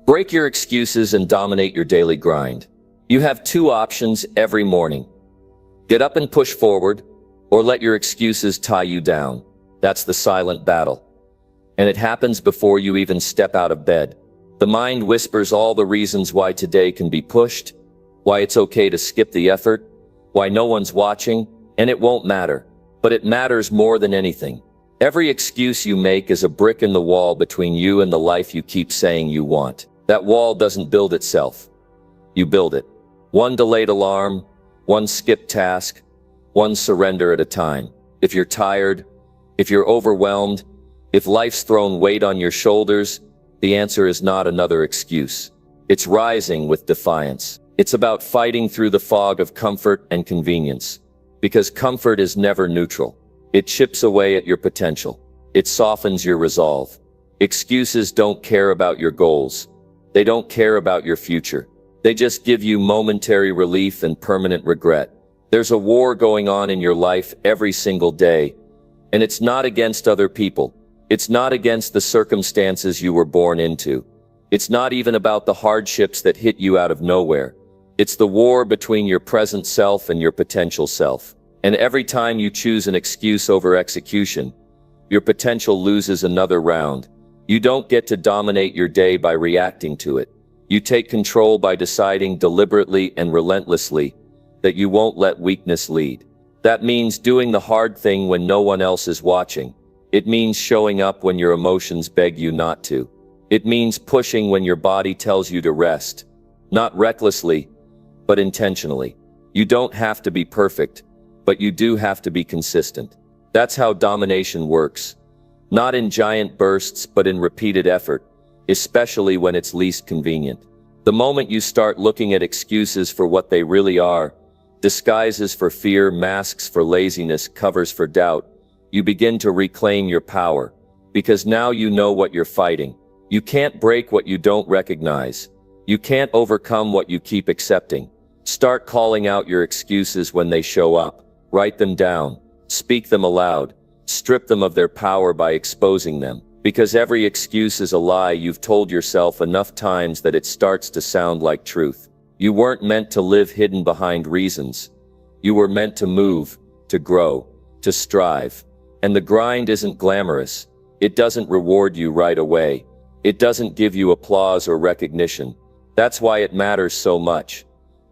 Break your excuses and dominate your daily grind. You have two options every morning. Get up and push forward, or let your excuses tie you down. That's the silent battle. And it happens before you even step out of bed. The mind whispers all the reasons why today can be pushed, why it's okay to skip the effort, why no one's watching, and it won't matter. But it matters more than anything. Every excuse you make is a brick in the wall between you and the life you keep saying you want. That wall doesn't build itself. You build it. One delayed alarm, one skipped task, one surrender at a time. If you're tired, if you're overwhelmed, if life's thrown weight on your shoulders, the answer is not another excuse. It's rising with defiance. It's about fighting through the fog of comfort and convenience. Because comfort is never neutral. It chips away at your potential. It softens your resolve. Excuses don't care about your goals. They don't care about your future. They just give you momentary relief and permanent regret. There's a war going on in your life every single day. And it's not against other people. It's not against the circumstances you were born into. It's not even about the hardships that hit you out of nowhere. It's the war between your present self and your potential self. And every time you choose an excuse over execution, your potential loses another round. You don't get to dominate your day by reacting to it. You take control by deciding deliberately and relentlessly that you won't let weakness lead. That means doing the hard thing when no one else is watching. It means showing up when your emotions beg you not to. It means pushing when your body tells you to rest. Not recklessly, but intentionally. You don't have to be perfect, but you do have to be consistent. That's how domination works. Not in giant bursts, but in repeated effort, especially when it's least convenient. The moment you start looking at excuses for what they really are, disguises for fear, masks for laziness, covers for doubt, you begin to reclaim your power. Because now you know what you're fighting. You can't break what you don't recognize. You can't overcome what you keep accepting. Start calling out your excuses when they show up. Write them down. Speak them aloud. Strip them of their power by exposing them. Because every excuse is a lie you've told yourself enough times that it starts to sound like truth. You weren't meant to live hidden behind reasons. You were meant to move, to grow, to strive. And the grind isn't glamorous. It doesn't reward you right away. It doesn't give you applause or recognition. That's why it matters so much.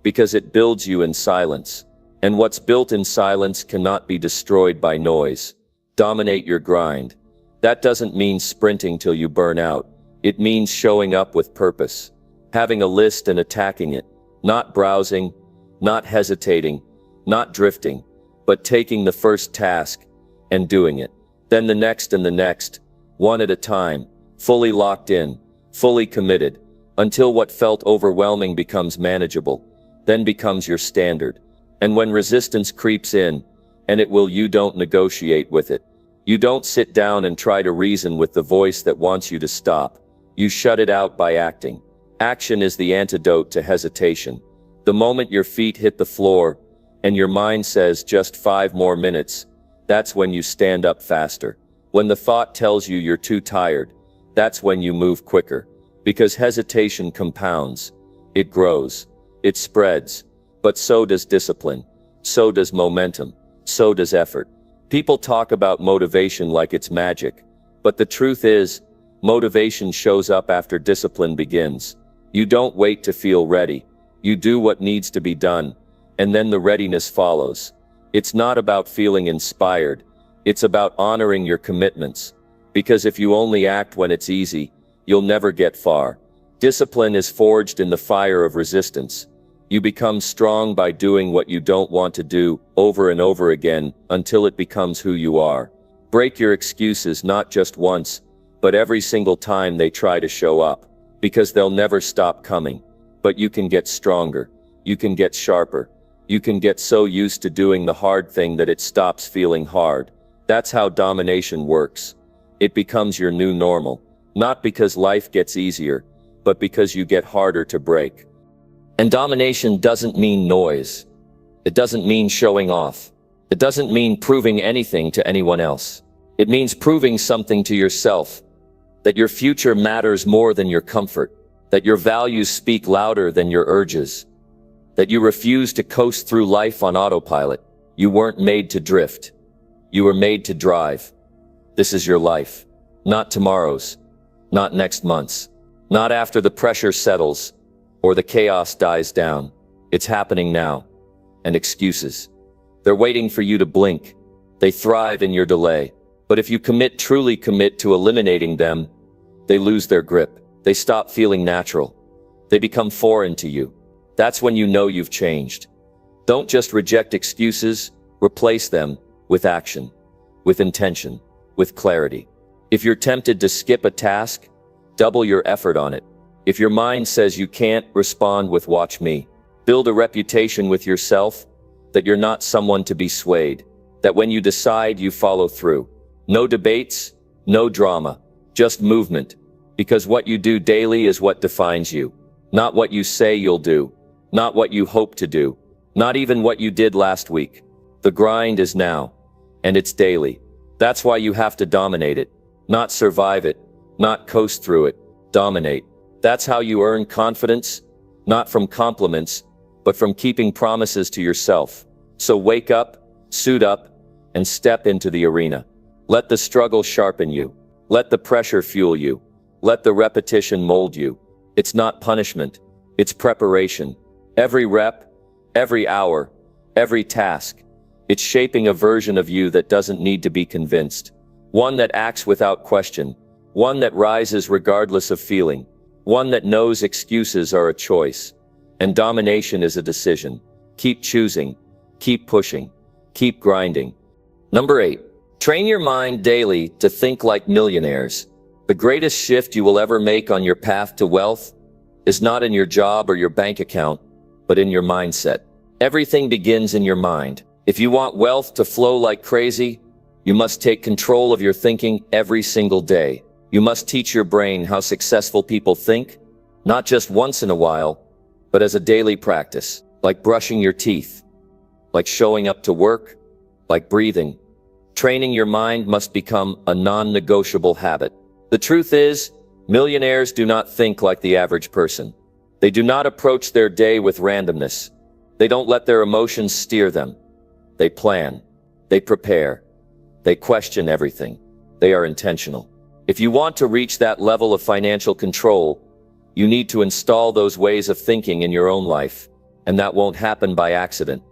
Because it builds you in silence. And what's built in silence cannot be destroyed by noise. Dominate your grind. That doesn't mean sprinting till you burn out. It means showing up with purpose. Having a list and attacking it. Not browsing, not hesitating, not drifting, but taking the first task and doing it. Then the next and the next, one at a time, fully locked in, fully committed, until what felt overwhelming becomes manageable, then becomes your standard. And when resistance creeps in, and it will, you don't negotiate with it. You don't sit down and try to reason with the voice that wants you to stop. You shut it out by acting. Action is the antidote to hesitation. The moment your feet hit the floor, and your mind says just 5 more minutes, that's when you stand up faster. When the thought tells you you're too tired, that's when you move quicker. Because hesitation compounds. It grows. It spreads. But so does discipline. So does momentum. So does effort. People talk about motivation like it's magic. But the truth is, motivation shows up after discipline begins. You don't wait to feel ready. You do what needs to be done. And then the readiness follows. It's not about feeling inspired. It's about honoring your commitments. Because if you only act when it's easy, you'll never get far. Discipline is forged in the fire of resistance. You become strong by doing what you don't want to do over and over again until it becomes who you are. Break your excuses not just once, but every single time they try to show up. Because they'll never stop coming. But you can get stronger. You can get sharper. You can get so used to doing the hard thing that it stops feeling hard. That's how domination works. It becomes your new normal. Not because life gets easier, but because you get harder to break. And domination doesn't mean noise. It doesn't mean showing off. It doesn't mean proving anything to anyone else. It means proving something to yourself. That your future matters more than your comfort. That your values speak louder than your urges. That you refuse to coast through life on autopilot. You weren't made to drift. You were made to drive. This is your life. Not tomorrow's. Not next month's. Not after the pressure settles or the chaos dies down. It's happening now. And excuses. They're waiting for you to blink. They thrive in your delay. But if you truly commit to eliminating them, they lose their grip. They stop feeling natural. They become foreign to you. That's when you know you've changed. Don't just reject excuses, replace them with action, with intention, with clarity. If you're tempted to skip a task, double your effort on it. If your mind says you can't, respond with "watch me." Build a reputation with yourself that you're not someone to be swayed, that when you decide, you follow through. No debates, no drama, just movement, because what you do daily is what defines you, not what you say you'll do, not what you hope to do, not even what you did last week. The grind is now, and it's daily. That's why you have to dominate it, not survive it, not coast through it, dominate. That's how you earn confidence, not from compliments, but from keeping promises to yourself. So wake up, suit up, and step into the arena. Let the struggle sharpen you. Let the pressure fuel you. Let the repetition mold you. It's not punishment, it's preparation. Every rep, every hour, every task, it's shaping a version of you that doesn't need to be convinced. One that acts without question. One that rises regardless of feeling. One that knows excuses are a choice. And domination is a decision. Keep choosing. Keep pushing. Keep grinding. Number 8. Train your mind daily to think like millionaires. The greatest shift you will ever make on your path to wealth is not in your job or your bank account, but in your mindset. Everything begins in your mind. If you want wealth to flow like crazy, you must take control of your thinking every single day. You must teach your brain how successful people think, not just once in a while, but as a daily practice, like brushing your teeth, like showing up to work, like breathing. Training your mind must become a non-negotiable habit. The truth is, millionaires do not think like the average person. They do not approach their day with randomness. They don't let their emotions steer them. They plan. They prepare. They question everything. They are intentional. If you want to reach that level of financial control, you need to install those ways of thinking in your own life, and that won't happen by accident.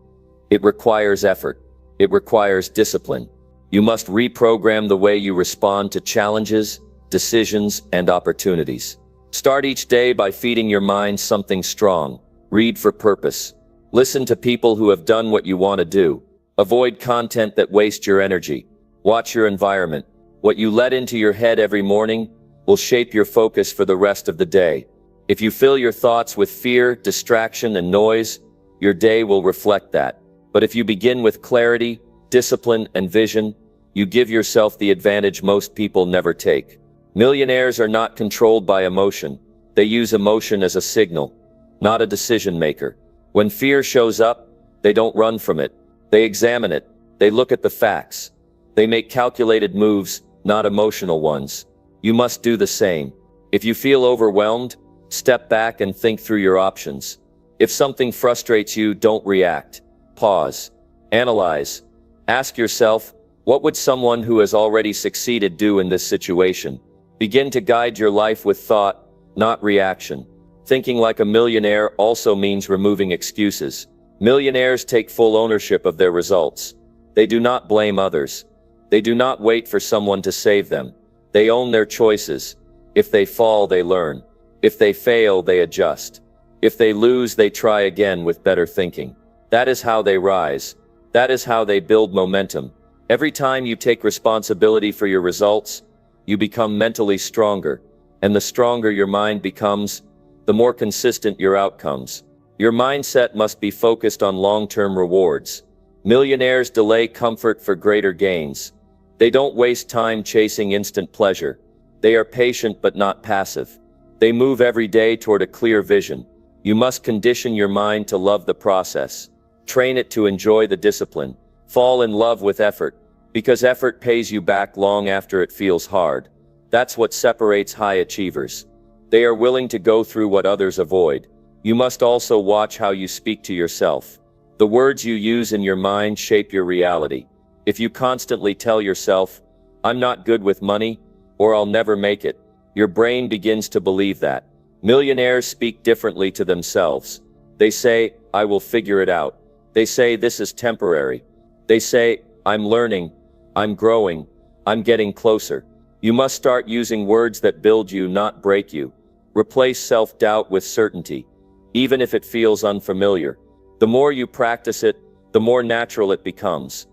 It requires effort. It requires discipline. You must reprogram the way you respond to challenges, decisions, and opportunities. Start each day by feeding your mind something strong. Read for purpose. Listen to people who have done what you want to do. Avoid content that wastes your energy. Watch your environment. What you let into your head every morning will shape your focus for the rest of the day. If you fill your thoughts with fear, distraction, and noise, your day will reflect that. But if you begin with clarity, discipline, and vision, you give yourself the advantage most people never take. Millionaires are not controlled by emotion. They use emotion as a signal, not a decision maker. When fear shows up, they don't run from it. They examine it. They look at the facts. They make calculated moves, not emotional ones. You must do the same. If you feel overwhelmed, step back and think through your options. If something frustrates you, don't react. Pause. Analyze. Ask yourself, what would someone who has already succeeded do in this situation? Begin to guide your life with thought, not reaction. Thinking like a millionaire also means removing excuses. Millionaires take full ownership of their results. They do not blame others. They do not wait for someone to save them. They own their choices. If they fall, they learn. If they fail, they adjust. If they lose, they try again with better thinking. That is how they rise. That is how they build momentum. Every time you take responsibility for your results, you become mentally stronger. And the stronger your mind becomes, the more consistent your outcomes. Your mindset must be focused on long-term rewards. Millionaires delay comfort for greater gains. They don't waste time chasing instant pleasure. They are patient but not passive. They move every day toward a clear vision. You must condition your mind to love the process. Train it to enjoy the discipline. Fall in love with effort, because effort pays you back long after it feels hard. That's what separates high achievers. They are willing to go through what others avoid. You must also watch how you speak to yourself. The words you use in your mind shape your reality. If you constantly tell yourself, "I'm not good with money," or "I'll never make it," your brain begins to believe that. Millionaires speak differently to themselves. They say, "I will figure it out." They say, "This is temporary." They say, "I'm learning, I'm growing, I'm getting closer." You must start using words that build you, not break you. Replace self-doubt with certainty, even if it feels unfamiliar. The more you practice it, the more natural it becomes.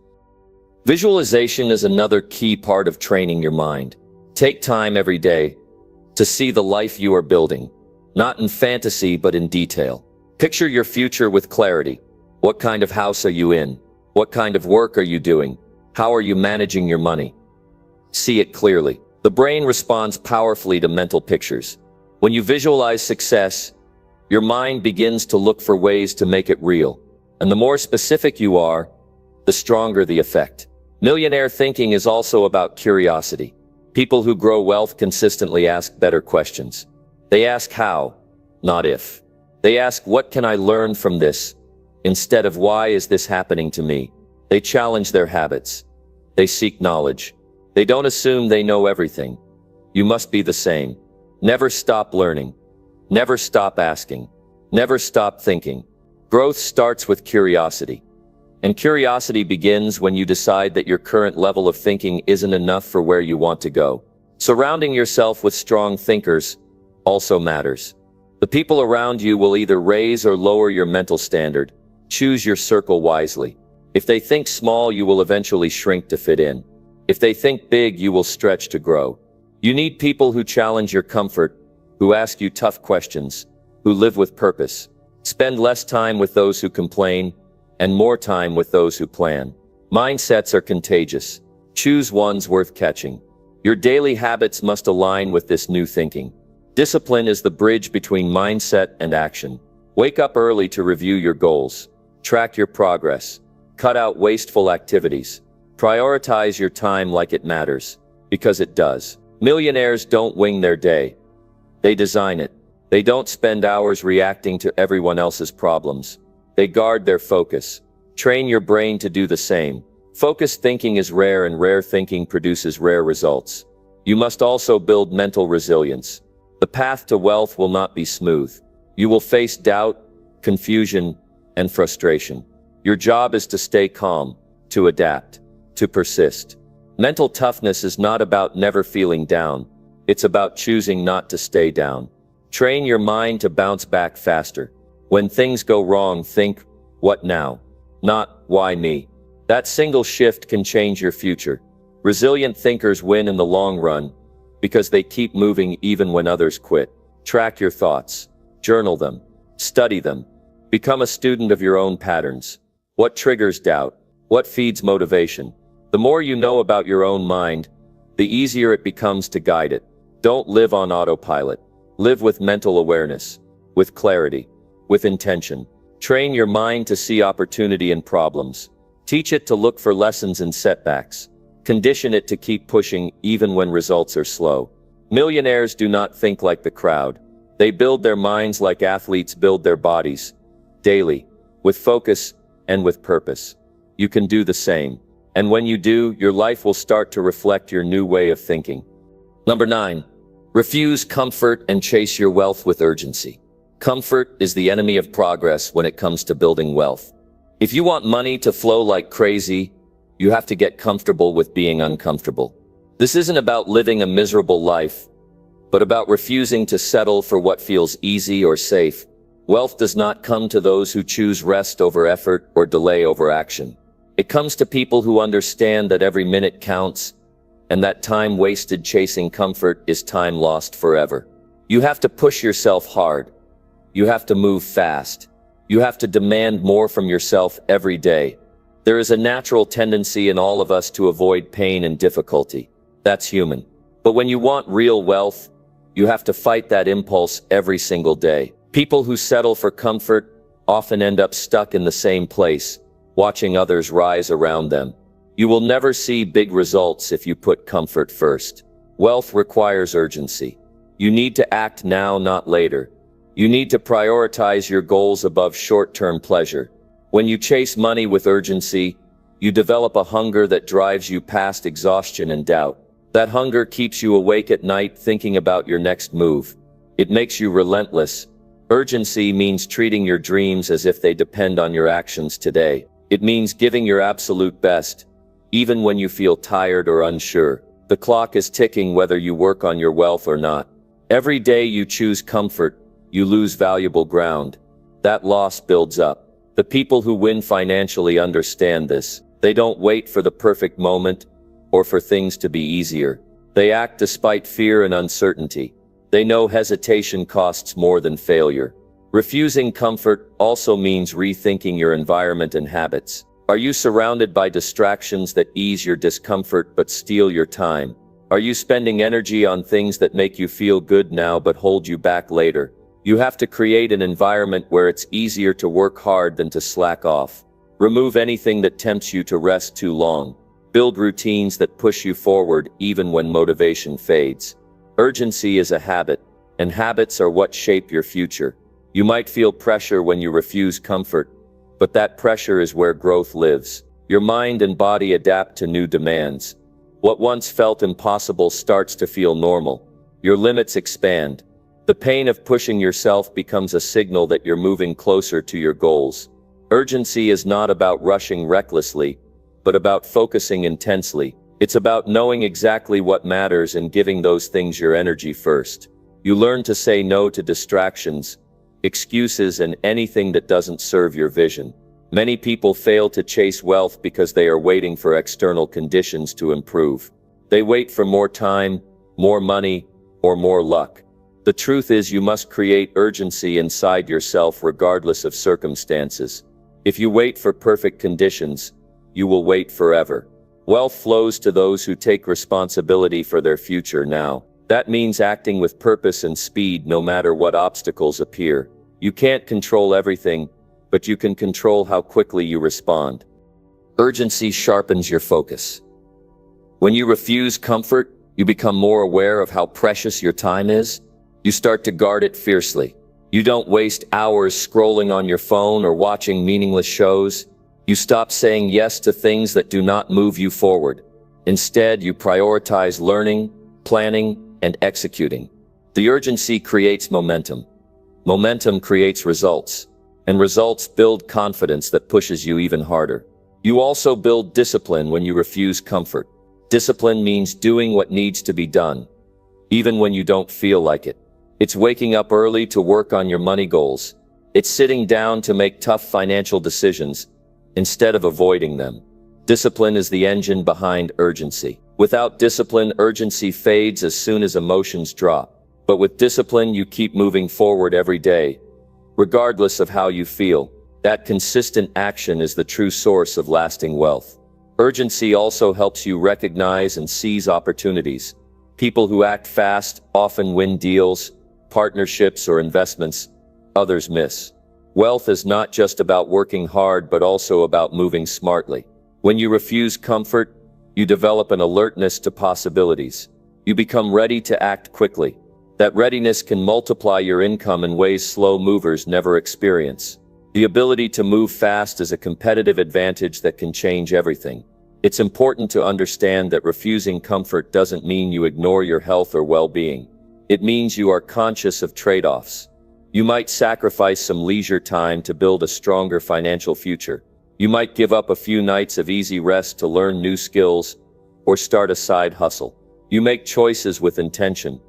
Visualization is another key part of training your mind. Take time every day to see the life you are building, not in fantasy but in detail. Picture your future with clarity. What kind of house are you in? What kind of work are you doing? How are you managing your money? See it clearly. The brain responds powerfully to mental pictures. When you visualize success, your mind begins to look for ways to make it real. And the more specific you are, the stronger the effect. Millionaire thinking is also about curiosity. People who grow wealth consistently ask better questions. They ask how, not if. They ask, what can I learn from this? Instead of, why is this happening to me? They challenge their habits. They seek knowledge. They don't assume they know everything. You must be the same. Never stop learning. Never stop asking. Never stop thinking. Growth starts with curiosity. And curiosity begins when you decide that your current level of thinking isn't enough for where you want to go. Surrounding yourself with strong thinkers also matters. The people around you will either raise or lower your mental standard. Choose your circle wisely. If they think small, you will eventually shrink to fit in. If they think big, you will stretch to grow. You need people who challenge your comfort, who ask you tough questions, who live with purpose. Spend less time with those who complain, and more time with those who plan. Mindsets are contagious. Choose ones worth catching. Your daily habits must align with this new thinking. Discipline is the bridge between mindset and action. Wake up early to review your goals. Track your progress. Cut out wasteful activities. Prioritize your time like it matters, because it does. Millionaires don't wing their day. They design it. They don't spend hours reacting to everyone else's problems. They guard their focus. Train your brain to do the same. Focused thinking is rare, and rare thinking produces rare results. You must also build mental resilience. The path to wealth will not be smooth. You will face doubt, confusion, and frustration. Your job is to stay calm, to adapt, to persist. Mental toughness is not about never feeling down. It's about choosing not to stay down. Train your mind to bounce back faster. When things go wrong, think, what now? Not, why me? That single shift can change your future. Resilient thinkers win in the long run because they keep moving even when others quit. Track your thoughts. Journal them. Study them. Become a student of your own patterns. What triggers doubt? What feeds motivation? The more you know about your own mind, the easier it becomes to guide it. Don't live on autopilot. Live with mental awareness, with clarity, with intention. Train your mind to see opportunity in problems. Teach it to look for lessons in setbacks. Condition it to keep pushing even when results are slow. Millionaires do not think like the crowd. They build their minds like athletes build their bodies, daily, with focus and with purpose. You can do the same. And when you do, your life will start to reflect your new way of thinking. Number 9. Refuse comfort and chase your wealth with urgency. Comfort is the enemy of progress when it comes to building wealth. If you want money to flow like crazy, you have to get comfortable with being uncomfortable. This isn't about living a miserable life, but about refusing to settle for what feels easy or safe. Wealth does not come to those who choose rest over effort or delay over action. It comes to people who understand that every minute counts, and that time wasted chasing comfort is time lost forever. You have to push yourself hard. You have to move fast. You have to demand more from yourself every day. There is a natural tendency in all of us to avoid pain and difficulty. That's human. But when you want real wealth, you have to fight that impulse every single day. People who settle for comfort often end up stuck in the same place, watching others rise around them. You will never see big results if you put comfort first. Wealth requires urgency. You need to act now, not later. You need to prioritize your goals above short-term pleasure. When you chase money with urgency, you develop a hunger that drives you past exhaustion and doubt. That hunger keeps you awake at night thinking about your next move. It makes you relentless. Urgency means treating your dreams as if they depend on your actions today. It means giving your absolute best, even when you feel tired or unsure. The clock is ticking whether you work on your wealth or not. Every day you choose comfort, you lose valuable ground. That loss builds up. The people who win financially understand this. They don't wait for the perfect moment or for things to be easier. They act despite fear and uncertainty. They know hesitation costs more than failure. Refusing comfort also means rethinking your environment and habits. Are you surrounded by distractions that ease your discomfort but steal your time? Are you spending energy on things that make you feel good now but hold you back later? You have to create an environment where it's easier to work hard than to slack off. Remove anything that tempts you to rest too long. Build routines that push you forward even when motivation fades. Urgency is a habit, and habits are what shape your future. You might feel pressure when you refuse comfort, but that pressure is where growth lives. Your mind and body adapt to new demands. What once felt impossible starts to feel normal. Your limits expand. The pain of pushing yourself becomes a signal that you're moving closer to your goals. Urgency is not about rushing recklessly, but about focusing intensely. It's about knowing exactly what matters and giving those things your energy first. You learn to say no to distractions, excuses, and anything that doesn't serve your vision. Many people fail to chase wealth because they are waiting for external conditions to improve. They wait for more time, more money, or more luck. The truth is, you must create urgency inside yourself regardless of circumstances. If you wait for perfect conditions, you will wait forever. Wealth flows to those who take responsibility for their future now. That means acting with purpose and speed no matter what obstacles appear. You can't control everything, but you can control how quickly you respond. Urgency sharpens your focus. When you refuse comfort, you become more aware of how precious your time is. You start to guard it fiercely. You don't waste hours scrolling on your phone or watching meaningless shows. You stop saying yes to things that do not move you forward. Instead, you prioritize learning, planning, and executing. The urgency creates momentum. Momentum creates results, and results build confidence that pushes you even harder. You also build discipline when you refuse comfort. Discipline means doing what needs to be done, even when you don't feel like it. It's waking up early to work on your money goals. It's sitting down to make tough financial decisions instead of avoiding them. Discipline is the engine behind urgency. Without discipline, urgency fades as soon as emotions drop. But with discipline, you keep moving forward every day, regardless of how you feel. That consistent action is the true source of lasting wealth. Urgency also helps you recognize and seize opportunities. People who act fast often win deals, partnerships, or investments others miss. Wealth is not just about working hard, but also about moving smartly. When you refuse comfort, you develop an alertness to possibilities. You become ready to act quickly. That readiness can multiply your income in ways slow movers never experience. The ability to move fast is a competitive advantage that can change everything. It's important to understand that refusing comfort doesn't mean you ignore your health or well-being. It means you are conscious of trade-offs. You might sacrifice some leisure time to build a stronger financial future. You might give up a few nights of easy rest to learn new skills or start a side hustle. You make choices with intention,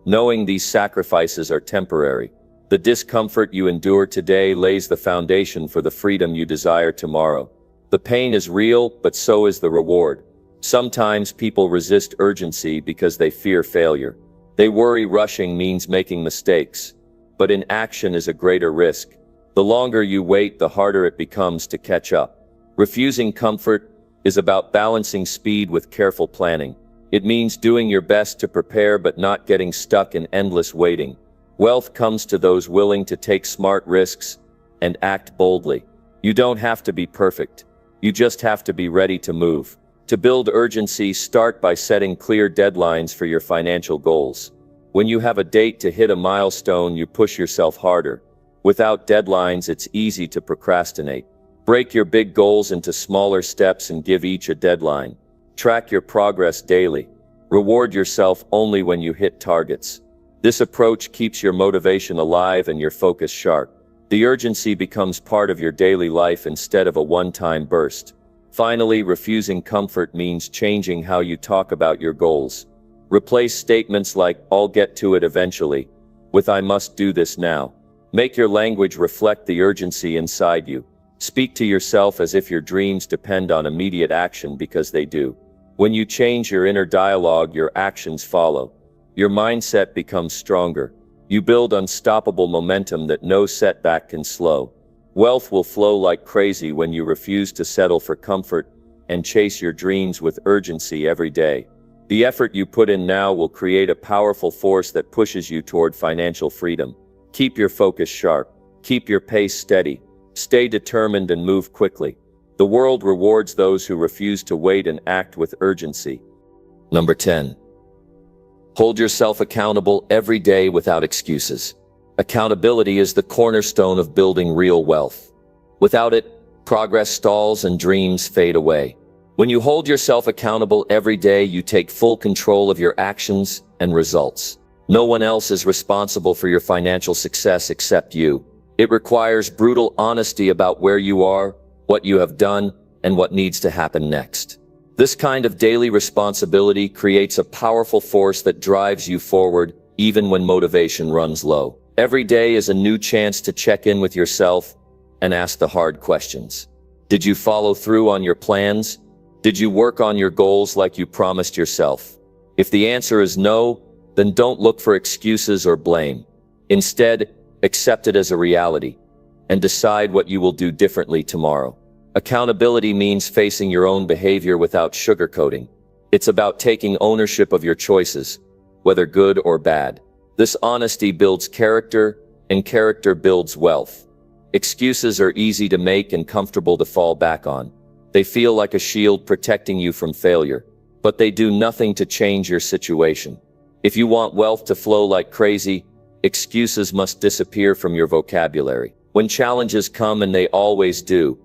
knowing these sacrifices are temporary. The discomfort you endure today lays the foundation for the freedom you desire tomorrow. The pain is real, but so is the reward. Sometimes people resist urgency because they fear failure. They worry rushing means making mistakes, but inaction is a greater risk. The longer you wait, the harder it becomes to catch up. Refusing comfort is about balancing speed with careful planning. It means doing your best to prepare but not getting stuck in endless waiting. Wealth comes to those willing to take smart risks and act boldly. You don't have to be perfect. You just have to be ready to move. To build urgency, start by setting clear deadlines for your financial goals. When you have a date to hit a milestone, you push yourself harder. Without deadlines, it's easy to procrastinate. Break your big goals into smaller steps and give each a deadline. Track your progress daily. Reward yourself only when you hit targets. This approach keeps your motivation alive and your focus sharp. The urgency becomes part of your daily life instead of a one-time burst. Finally, refusing comfort means changing how you talk about your goals. Replace statements like, "I'll get to it eventually," with "I must do this now." Make your language reflect the urgency inside you. Speak to yourself as if your dreams depend on immediate action, because they do. When you change your inner dialogue, your actions follow. Your mindset becomes stronger. You build unstoppable momentum that no setback can slow. Wealth will flow like crazy when you refuse to settle for comfort and chase your dreams with urgency every day. The effort you put in now will create a powerful force that pushes you toward financial freedom. Keep your focus sharp. Keep your pace steady. Stay determined and move quickly. The world rewards those who refuse to wait and act with urgency. Number 10. Hold yourself accountable every day without excuses. Accountability is the cornerstone of building real wealth. Without it, progress stalls and dreams fade away. When you hold yourself accountable every day, you take full control of your actions and results. No one else is responsible for your financial success except you. It requires brutal honesty about where you are, what you have done, and what needs to happen next. This kind of daily responsibility creates a powerful force that drives you forward, even when motivation runs low. Every day is a new chance to check in with yourself and ask the hard questions. Did you follow through on your plans? Did you work on your goals like you promised yourself? If the answer is no, then don't look for excuses or blame. Instead, accept it as a reality and decide what you will do differently tomorrow. Accountability means facing your own behavior without sugarcoating. It's about taking ownership of your choices, whether good or bad. This honesty builds character, and character builds wealth. Excuses are easy to make and comfortable to fall back on. They feel like a shield protecting you from failure, but they do nothing to change your situation. If you want wealth to flow like crazy, excuses must disappear from your vocabulary. When challenges come, and they always do,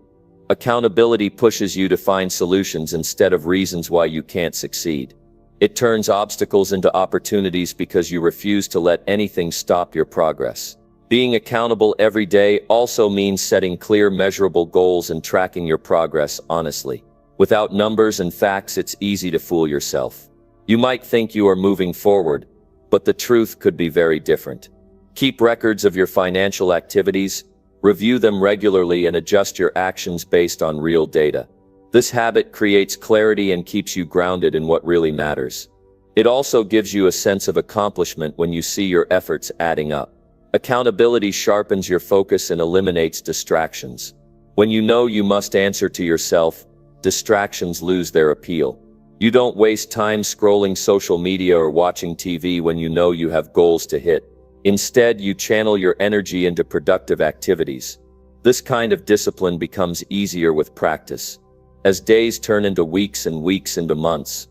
accountability pushes you to find solutions instead of reasons why you can't succeed. It turns obstacles into opportunities because you refuse to let anything stop your progress. Being accountable every day also means setting clear, measurable goals and tracking your progress honestly. Without numbers and facts, it's easy to fool yourself. You might think you are moving forward, but the truth could be very different. Keep records of your financial activities, review them regularly, and adjust your actions based on real data. This habit creates clarity and keeps you grounded in what really matters. It also gives you a sense of accomplishment when you see your efforts adding up. Accountability sharpens your focus and eliminates distractions. When you know you must answer to yourself, distractions lose their appeal. You don't waste time scrolling social media or watching TV when you know you have goals to hit. Instead, you channel your energy into productive activities. This kind of discipline becomes easier with practice. As days turn into weeks and weeks into months,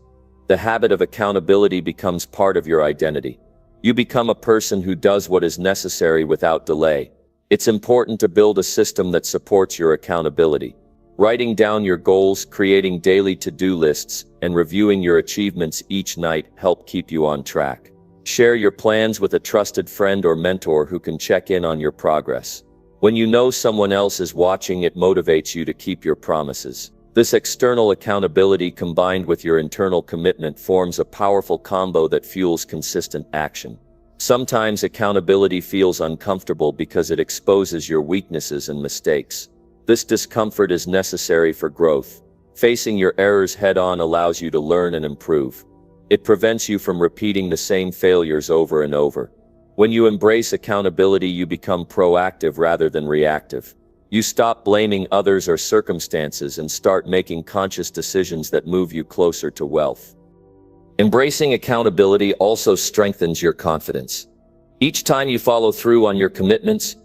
the habit of accountability becomes part of your identity. You become a person who does what is necessary without delay. It's important to build a system that supports your accountability. Writing down your goals, creating daily to-do lists, and reviewing your achievements each night help keep you on track. Share your plans with a trusted friend or mentor who can check in on your progress. When you know someone else is watching, it motivates you to keep your promises. This external accountability combined with your internal commitment forms a powerful combo that fuels consistent action. Sometimes accountability feels uncomfortable because it exposes your weaknesses and mistakes. This discomfort is necessary for growth. Facing your errors head-on allows you to learn and improve. It prevents you from repeating the same failures over and over. When you embrace accountability, you become proactive rather than reactive. You stop blaming others or circumstances and start making conscious decisions that move you closer to wealth. Embracing accountability also strengthens your confidence. Each time you follow through on your commitments,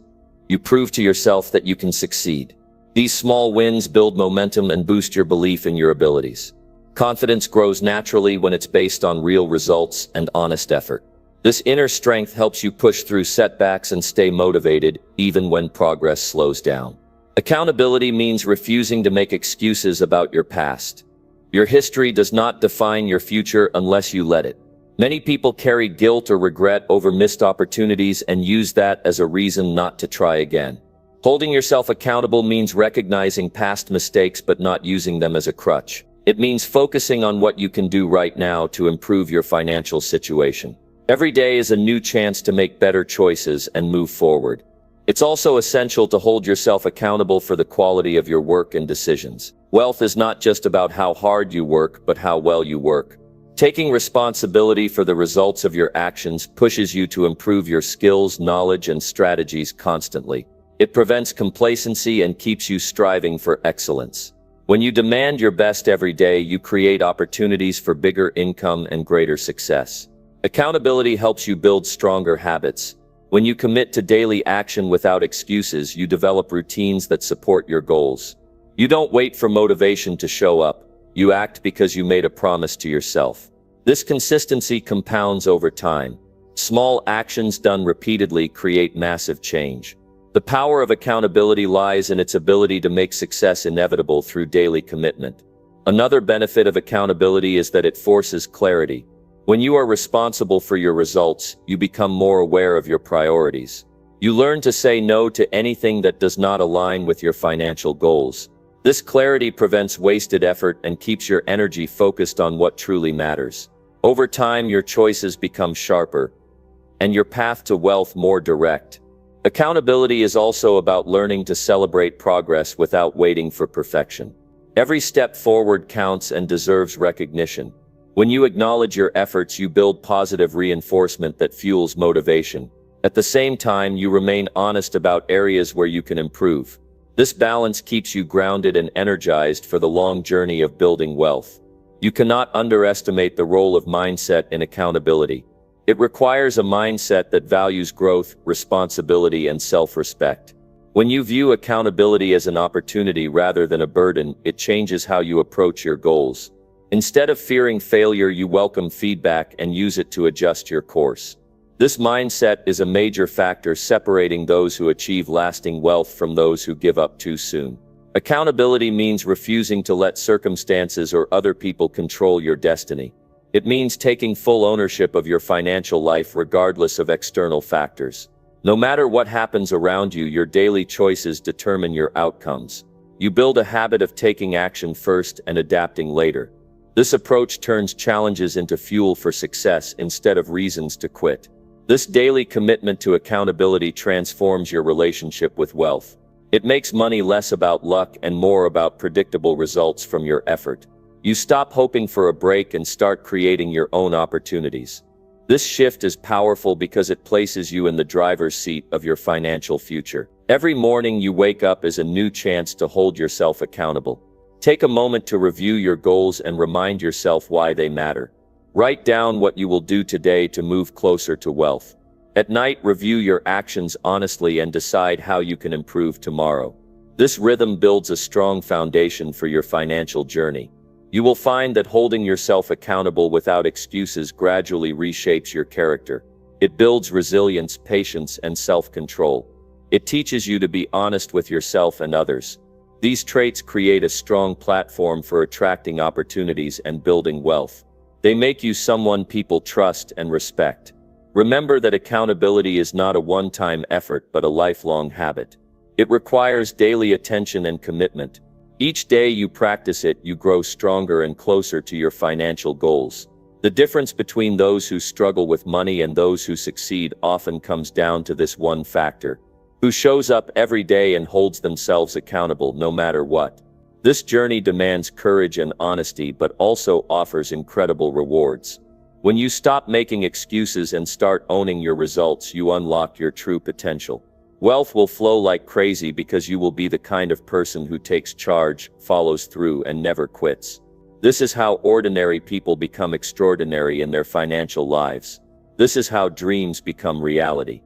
you prove to yourself that you can succeed. These small wins build momentum and boost your belief in your abilities. Confidence grows naturally when it's based on real results and honest effort. This inner strength helps you push through setbacks and stay motivated, even when progress slows down. Accountability means refusing to make excuses about your past. Your history does not define your future unless you let it. Many people carry guilt or regret over missed opportunities and use that as a reason not to try again. Holding yourself accountable means recognizing past mistakes but not using them as a crutch. It means focusing on what you can do right now to improve your financial situation. Every day is a new chance to make better choices and move forward. It's also essential to hold yourself accountable for the quality of your work and decisions. Wealth is not just about how hard you work, but how well you work. Taking responsibility for the results of your actions pushes you to improve your skills, knowledge, and strategies constantly. It prevents complacency and keeps you striving for excellence. When you demand your best every day, you create opportunities for bigger income and greater success. Accountability helps you build stronger habits. When you commit to daily action without excuses, you develop routines that support your goals. You don't wait for motivation to show up. You act because you made a promise to yourself. This consistency compounds over time. Small actions done repeatedly create massive change. The power of accountability lies in its ability to make success inevitable through daily commitment. Another benefit of accountability is that it forces clarity. When you are responsible for your results, you become more aware of your priorities. You learn to say no to anything that does not align with your financial goals. This clarity prevents wasted effort and keeps your energy focused on what truly matters. Over time, your choices become sharper, and your path to wealth more direct. Accountability is also about learning to celebrate progress without waiting for perfection. Every step forward counts and deserves recognition. When you acknowledge your efforts, you build positive reinforcement that fuels motivation. At the same time, you remain honest about areas where you can improve. This balance keeps you grounded and energized for the long journey of building wealth. You cannot underestimate the role of mindset in accountability. It requires a mindset that values growth, responsibility, and self-respect. When you view accountability as an opportunity rather than a burden, it changes how you approach your goals. Instead of fearing failure, you welcome feedback and use it to adjust your course. This mindset is a major factor separating those who achieve lasting wealth from those who give up too soon. Accountability means refusing to let circumstances or other people control your destiny. It means taking full ownership of your financial life regardless of external factors. No matter what happens around you, your daily choices determine your outcomes. You build a habit of taking action first and adapting later. This approach turns challenges into fuel for success instead of reasons to quit. This daily commitment to accountability transforms your relationship with wealth. It makes money less about luck and more about predictable results from your effort. You stop hoping for a break and start creating your own opportunities. This shift is powerful because it places you in the driver's seat of your financial future. Every morning you wake up is a new chance to hold yourself accountable. Take a moment to review your goals and remind yourself why they matter. Write down what you will do today to move closer to wealth. At night, review your actions honestly and decide how you can improve tomorrow. This rhythm builds a strong foundation for your financial journey. You will find that holding yourself accountable without excuses gradually reshapes your character. It builds resilience, patience, and self-control. It teaches you to be honest with yourself and others. These traits create a strong platform for attracting opportunities and building wealth. They make you someone people trust and respect. Remember that accountability is not a one-time effort but a lifelong habit. It requires daily attention and commitment. Each day you practice it, you grow stronger and closer to your financial goals. The difference between those who struggle with money and those who succeed often comes down to this one factor: who shows up every day and holds themselves accountable no matter what. This journey demands courage and honesty, but also offers incredible rewards. When you stop making excuses and start owning your results, you unlock your true potential. Wealth will flow like crazy because you will be the kind of person who takes charge, follows through, and never quits. This is how ordinary people become extraordinary in their financial lives. This is how dreams become reality.